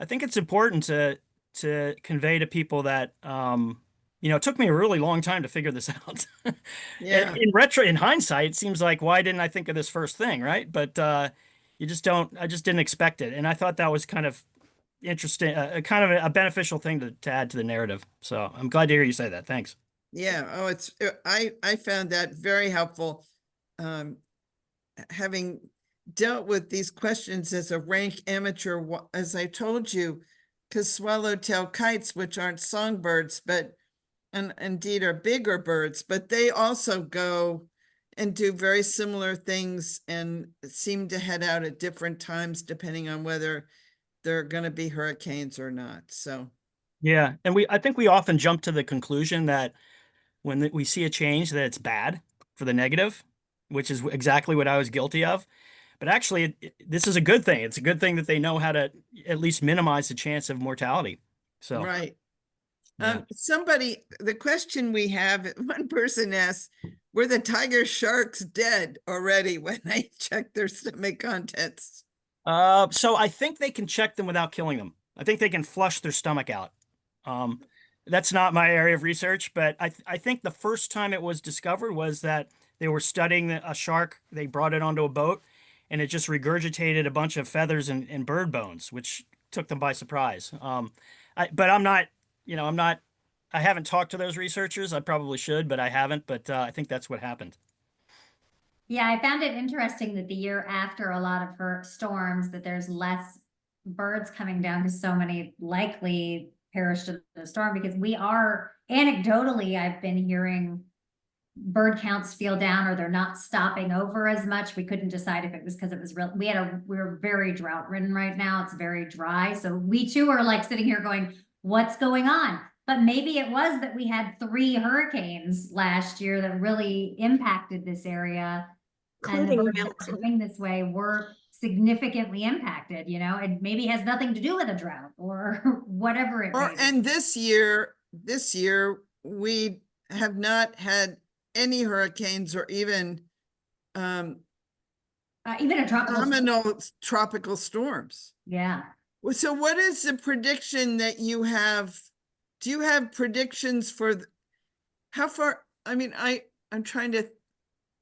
think it's important to convey to people that you know, it took me a really long time to figure this out. yeah, In hindsight, it seems like, why didn't I think of this first thing, right? But you just don't. I just didn't expect it, and I thought that was kind of interesting, kind of a beneficial thing to add to the narrative. So I'm glad to hear you say that. Thanks. yeah. Oh, I found that very helpful. Having dealt with these questions as a rank amateur, as I told you, because swallowtail kites, which aren't songbirds, but and indeed are bigger birds, but they also go and do very similar things and seem to head out at different times depending on whether there are going to be hurricanes or not. So Yeah, and I think we often jump to the conclusion that when we see a change that it's bad for the negative, which is exactly what I was guilty of. But actually, this is a good thing. It's a good thing that they know how to at least minimize the chance of mortality. So, right. yeah. The question we have, one person asked, were the tiger sharks dead already when I checked their stomach contents? So I think they can check them without killing them. I think they can flush their stomach out. Um, that's not my area of research, but I think the first time it was discovered was that they were studying a shark. They brought it onto a boat, and it just regurgitated a bunch of feathers and bird bones, which took them by surprise. But I'm not, I'm not. I haven't talked to those researchers. I probably should, but I haven't. But I think that's what happened. Yeah, I found it interesting that the year after a lot of her storms, that there's less birds coming down because so many likely perished in the storm, because we are anecdotally, I've been hearing bird counts feel down, or they're not stopping over as much. We couldn't decide if it was because it was real. We're very drought ridden right now. It's very dry. So we too are like sitting here going, what's going on? But maybe it was that we had 3 hurricanes last year that really impacted this area. And the Including birds that were going this way were significantly impacted, it maybe has nothing to do with a drought or whatever it may be. And this year we have not had any hurricanes or even Even a tropical storm. nominal tropical storms. Yeah. So what is the prediction that you have? Do you have predictions for how far? I mean, I'm trying to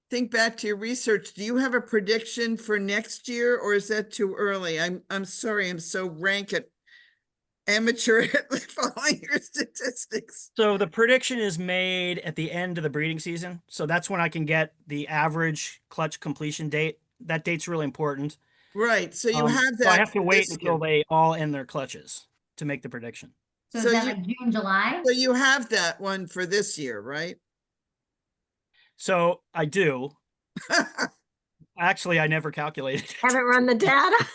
think back to your research. Do you have a prediction for next year, or is that too early? I'm sorry, I'm so rank at amateur at following your statistics. So the prediction is made at the end of the breeding season. So that's when I can get the average clutch completion date. That date's really important. Right. So you have that. So I have to wait this until year. they all end their clutches to make the prediction. So So is that you- like June, July? So you have that one for this year, right? So I do. Actually, I never calculated it. Haven't run the data.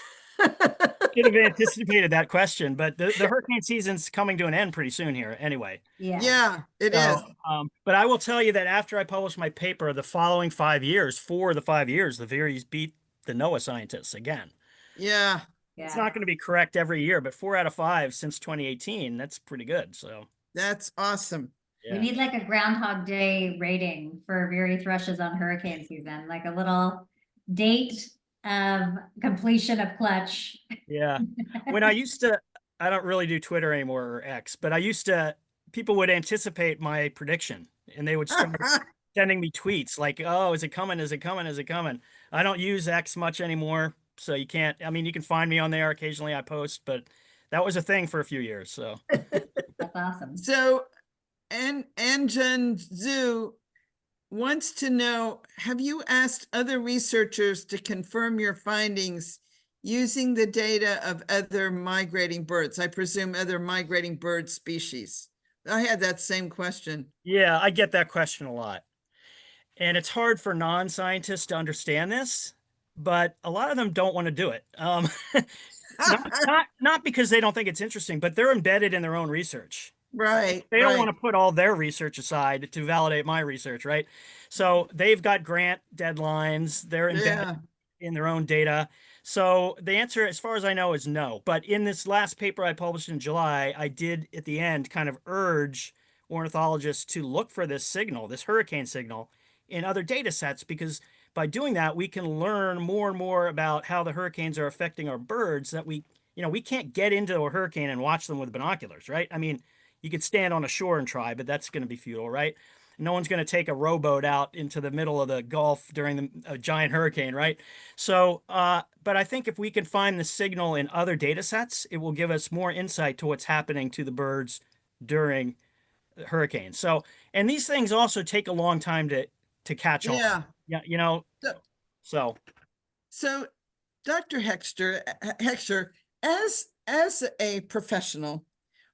Should have anticipated that question, but the hurricane season's coming to an end pretty soon here anyway. Yeah. Yeah, it is. So, but I will tell you that after I published my paper, the following 5 years, 4 of the 5 years, the Veeries beat the NOAA scientists again. Yeah. It's not going to be correct every year, but 4 out of 5 since 2018, that's pretty good. So That's awesome. We need like a Groundhog Day rating for Veery thrushes on hurricane season, like a little date of completion of clutch. Yeah. When I don't really do Twitter anymore or X, but people would anticipate my prediction and they would start sending me tweets like, oh, is it coming? Is it coming? Is it coming? I don't use X much anymore. So you can find me on there. Occasionally I post, but that was a thing for a few years. So That's awesome. So, Anjun Zhu wants to know, have you asked other researchers to confirm your findings using the data of other migrating birds? I presume other migrating bird species. I had that same question. yeah, I get that question a lot. And it's hard for non-scientists to understand this, but a lot of them don't want to do it. Not because they don't think it's interesting, but they're embedded in their own research. Right. They don't want to put all their research aside to validate my research, right? So they've got grant deadlines. They're embedded in their own data. So the answer, as far as I know, is no. But in this last paper I published in July, I did at the end kind of urge ornithologists to look for this signal, this hurricane signal, in other data sets, because by doing that, we can learn more and more about how the hurricanes are affecting our birds that we can't get into a hurricane and watch them with binoculars, right? I mean, you could stand on a shore and try, but that's going to be futile, right? No one's going to take a rowboat out into the middle of the Gulf during a giant hurricane, right? So, but I think if we can find the signal in other data sets, it will give us more insight to what's happening to the birds during hurricanes. So, and these things also take a long time to catch on. Yeah, So, Dr. Heckscher, as a professional,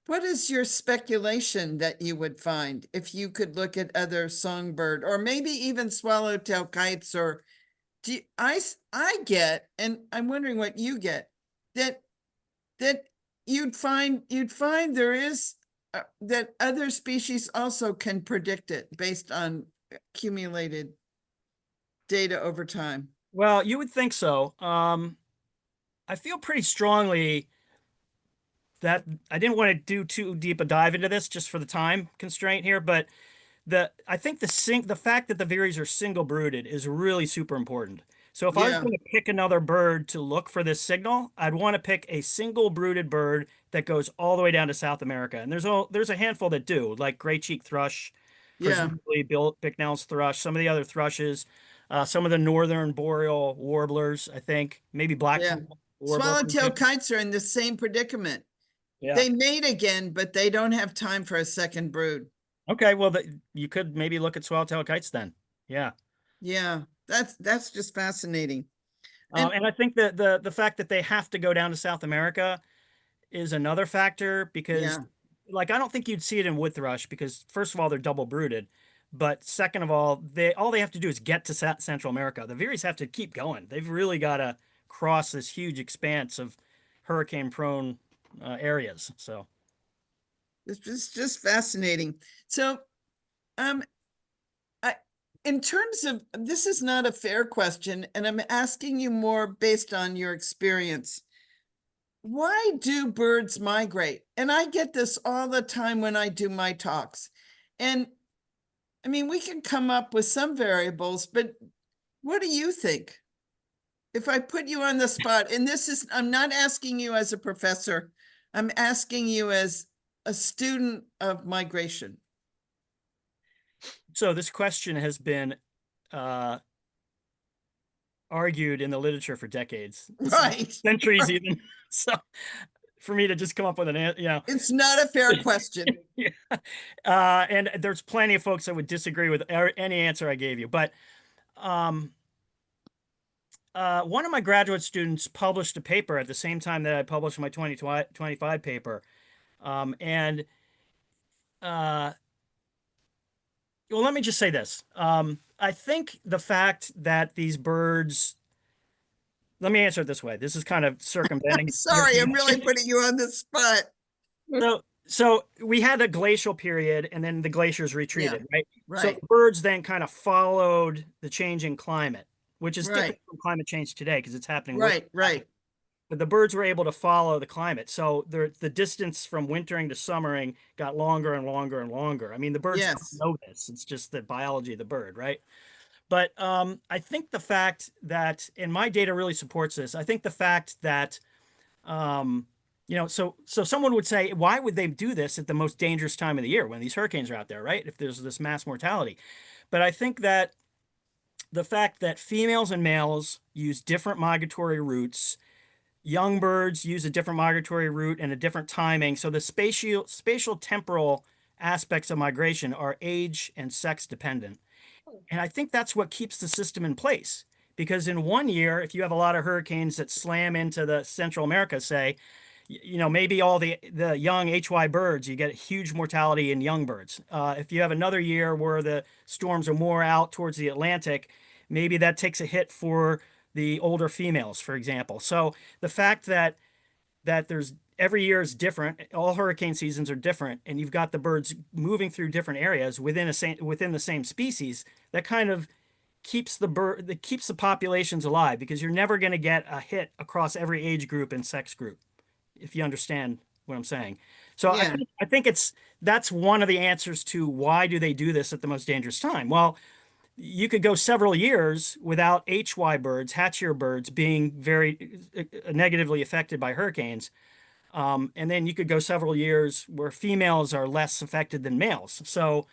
what is your speculation that you would find if you could look at other songbird or maybe even swallowtail kites? Or I get, and I'm wondering what you get, that you'd find there is that other species also can predict it based on accumulated data over time. Well, you would think so. I feel pretty strongly that I didn't want to do too deep a dive into this just for the time constraint here, but I think the fact that the Veeries are single brooded is really super important. So if I was Yeah. going to pick another bird to look for this signal, I'd want to pick a single brooded bird that goes all the way down to South America. And there's a handful that do, like gray cheek thrush, Yeah. presumably Bicknell's thrush, some of the other thrushes, some of the northern boreal warblers, I think, maybe black Yeah. warbler. Swallowtail kites are in the same predicament. Yeah. They mate again, but they don't have time for a second brood. Okay, well, you could maybe look at swallowtail kites then. Yeah. Yeah, that's just fascinating. And- And I think that the fact that they have to go down to South America is another factor because, Yeah. like, I don't think you'd see it in wood thrush because, first of all, they're double brooded, but second of all, all they have to do is get to Central America. The Veeries have to keep going. They've really got to cross this huge expanse of hurricane-prone areas. So. It's just fascinating. So, in terms of, this is not a fair question, and I'm asking you more based on your experience. Why do birds migrate? And I get this all the time when I do my talks. And I mean, we can come up with some variables, but what do you think? If I put you on the spot, and I'm not asking you as a professor, I'm asking you as a student of migration. So this question has been argued in the literature for decades, Right. centuries Right. even. So for me to just come up with It's not a fair question. Yeah. And there's plenty of folks that would disagree with any answer I gave you. But one of my graduate students published a paper at the same time that I published my 2025 paper. Well, let me just say this. I think the fact that these birds, let me answer it this way. This is kind of circumventing. Sorry, I'm really putting you on the spot. So we had a glacial period and then the glaciers retreated, right? So Right. the birds then kind of followed the changing climate, which is different Right. from climate change today because it's happening. Right. But the birds were able to follow the climate. So the distance from wintering to summering got longer and longer and longer. I mean, the birds Yes. don't know this. It's just the biology of the bird, right? But I think the fact that, and my data really supports this, I think the fact that, so someone would say, why would they do this at the most dangerous time of the year when these hurricanes are out there, right? If there's this mass mortality. But I think that the fact that females and males use different migratory routes, young birds use a different migratory route and a different timing. So the spatial temporal aspects of migration are age and sex dependent. And I think that's what keeps the system in place. Because in one year, if you have a lot of hurricanes that slam into the Central America, say, maybe all the young HY birds, you get huge mortality in young birds. If you have another year where the storms are more out towards the Atlantic, maybe that takes a hit for the older females, for example. So the fact that there's every year is different, all hurricane seasons are different, and you've got the birds moving through different areas within the same species, that kind of keeps the populations alive because you're never going to get a hit across every age group and sex group, if you understand what I'm saying. So Yeah. I think that's one of the answers to why do they do this at the most dangerous time. Well, you could go several years without HY birds, hatchier birds, being very negatively affected by hurricanes. And then you could go several years where females are less affected than males. So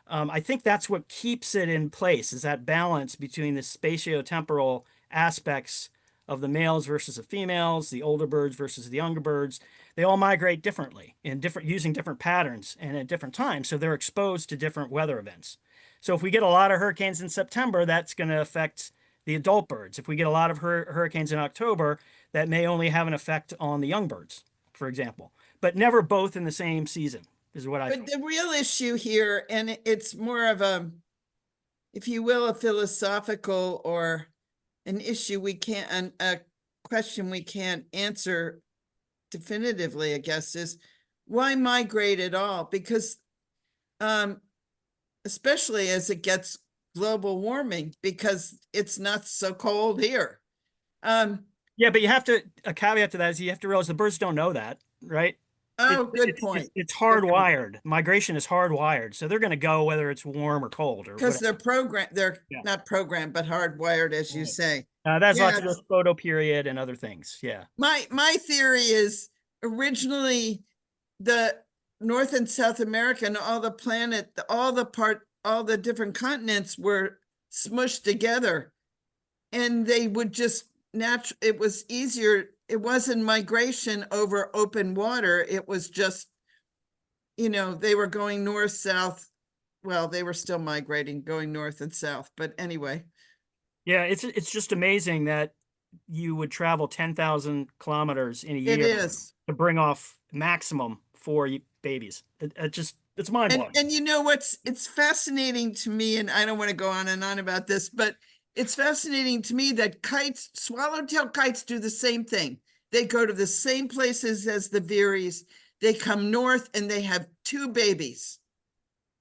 I think that's what keeps it in place, is that balance between the spatiotemporal aspects of the males versus the females, the older birds versus the younger birds. They all migrate differently and using different patterns and at different times. So they're exposed to different weather events. So if we get a lot of hurricanes in September, that's going to affect the adult birds. If we get a lot of hurricanes in October, that may only have an effect on the young birds, for example. but never both in the same season is what I But think. the real issue here, and it's more of a, if you will, a philosophical or an issue we can't, a question we can't answer definitively, I guess, is why migrate at all? Because especially as it gets global warming, because it's not so cold here. Yeah, but you have to, a caveat to that is you have to realize the birds don't know that, right? Oh, good It's point. it's Good point. hardwired. Migration is hardwired. So they're going to go whether it's warm or cold or Because whatever. they're Yeah. not programmed, but hardwired, as you Right. say. That's lots of Yes. this photo period and other things. Yeah. My theory is originally the North and South America and all the planet, all the different continents were smushed together. And they would just it was easier. It wasn't migration over open water. It was just, they were going north, south. Well, they were still migrating, going north and south. But anyway. Yeah, it's just amazing that you would travel 10,000 kilometers in a It year is. to bring off maximum 4 babies. It's mind blowing. And you know it's fascinating to me, and I don't want to go on and on about this, but it's fascinating to me that swallowtail kites do the same thing. They go to the same places as the Veeries. They come north and they have 2 babies.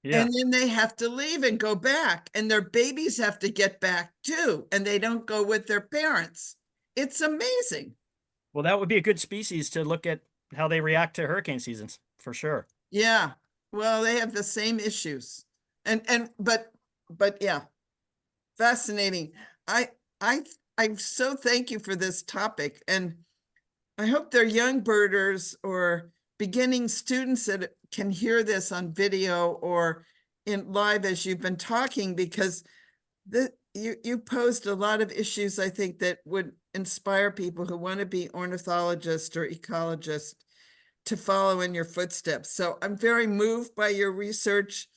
Yeah. And then they have to leave and go back, and their babies have to get back too, and they don't go with their parents. It's amazing. Well, that would be a good species to look at how they react to hurricane seasons for sure. Yeah. Well, they have the same issues. But yeah. Fascinating. I so thank you for this topic, and I hope they're young birders or beginning students that can hear this on video or in live as you've been talking, because you posed a lot of issues I think that would inspire people who want to be ornithologists or ecologists to follow in your footsteps. So I'm very moved by your research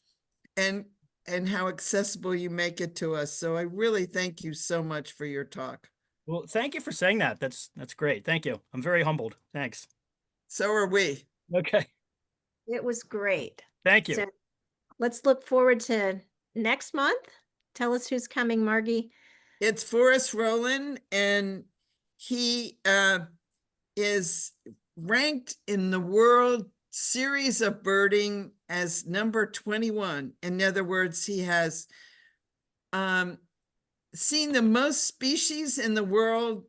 and how accessible you make it to us. So I really thank you so much for your talk. Well, thank you for saying that. That's great. Thank you. I'm very humbled. Thanks. So are we. Okay. It was great. Thank you. So let's look forward to next month. Tell us who's coming, Margie. It's Forrest Rowland, and he is ranked in the World Series of Birding as number 21. In other words, he has seen the most species in the world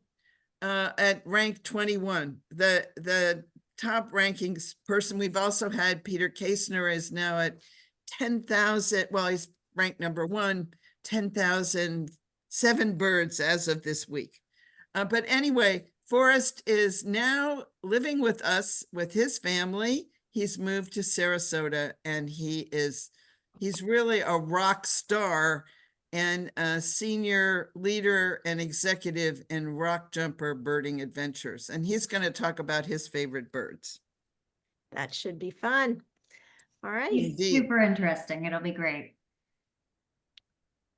at rank 21. The top rankings person, we've also had Peter Kaesner is now at 10,000. Well, he's ranked number 1, 10,007 birds as of this week. But anyway, Forrest is now living with us, with his family. He's moved to Sarasota, and he's really a rock star and a senior leader and executive in rock jumper birding adventures. And he's going to talk about his favorite birds. That should be fun. All right. He's Indeed. super interesting. It'll be great.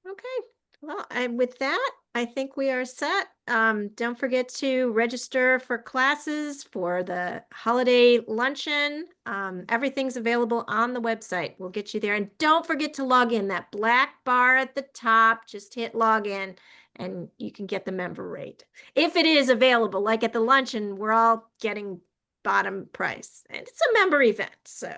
Okay. Well, and with that, I think we are set. Don't forget to register for classes for the holiday luncheon. Everything's available on the website. We'll get you there. And don't forget to log in. That black bar at the top, just hit log in and you can get the member rate. If it is available, like at the luncheon, we're all getting bottom price. And it's a member event. So,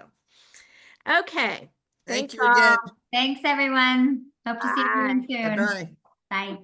okay. Thank Thanks you again. all. Thanks, everyone. Hope to see everyone soon. Bye-bye. Bye.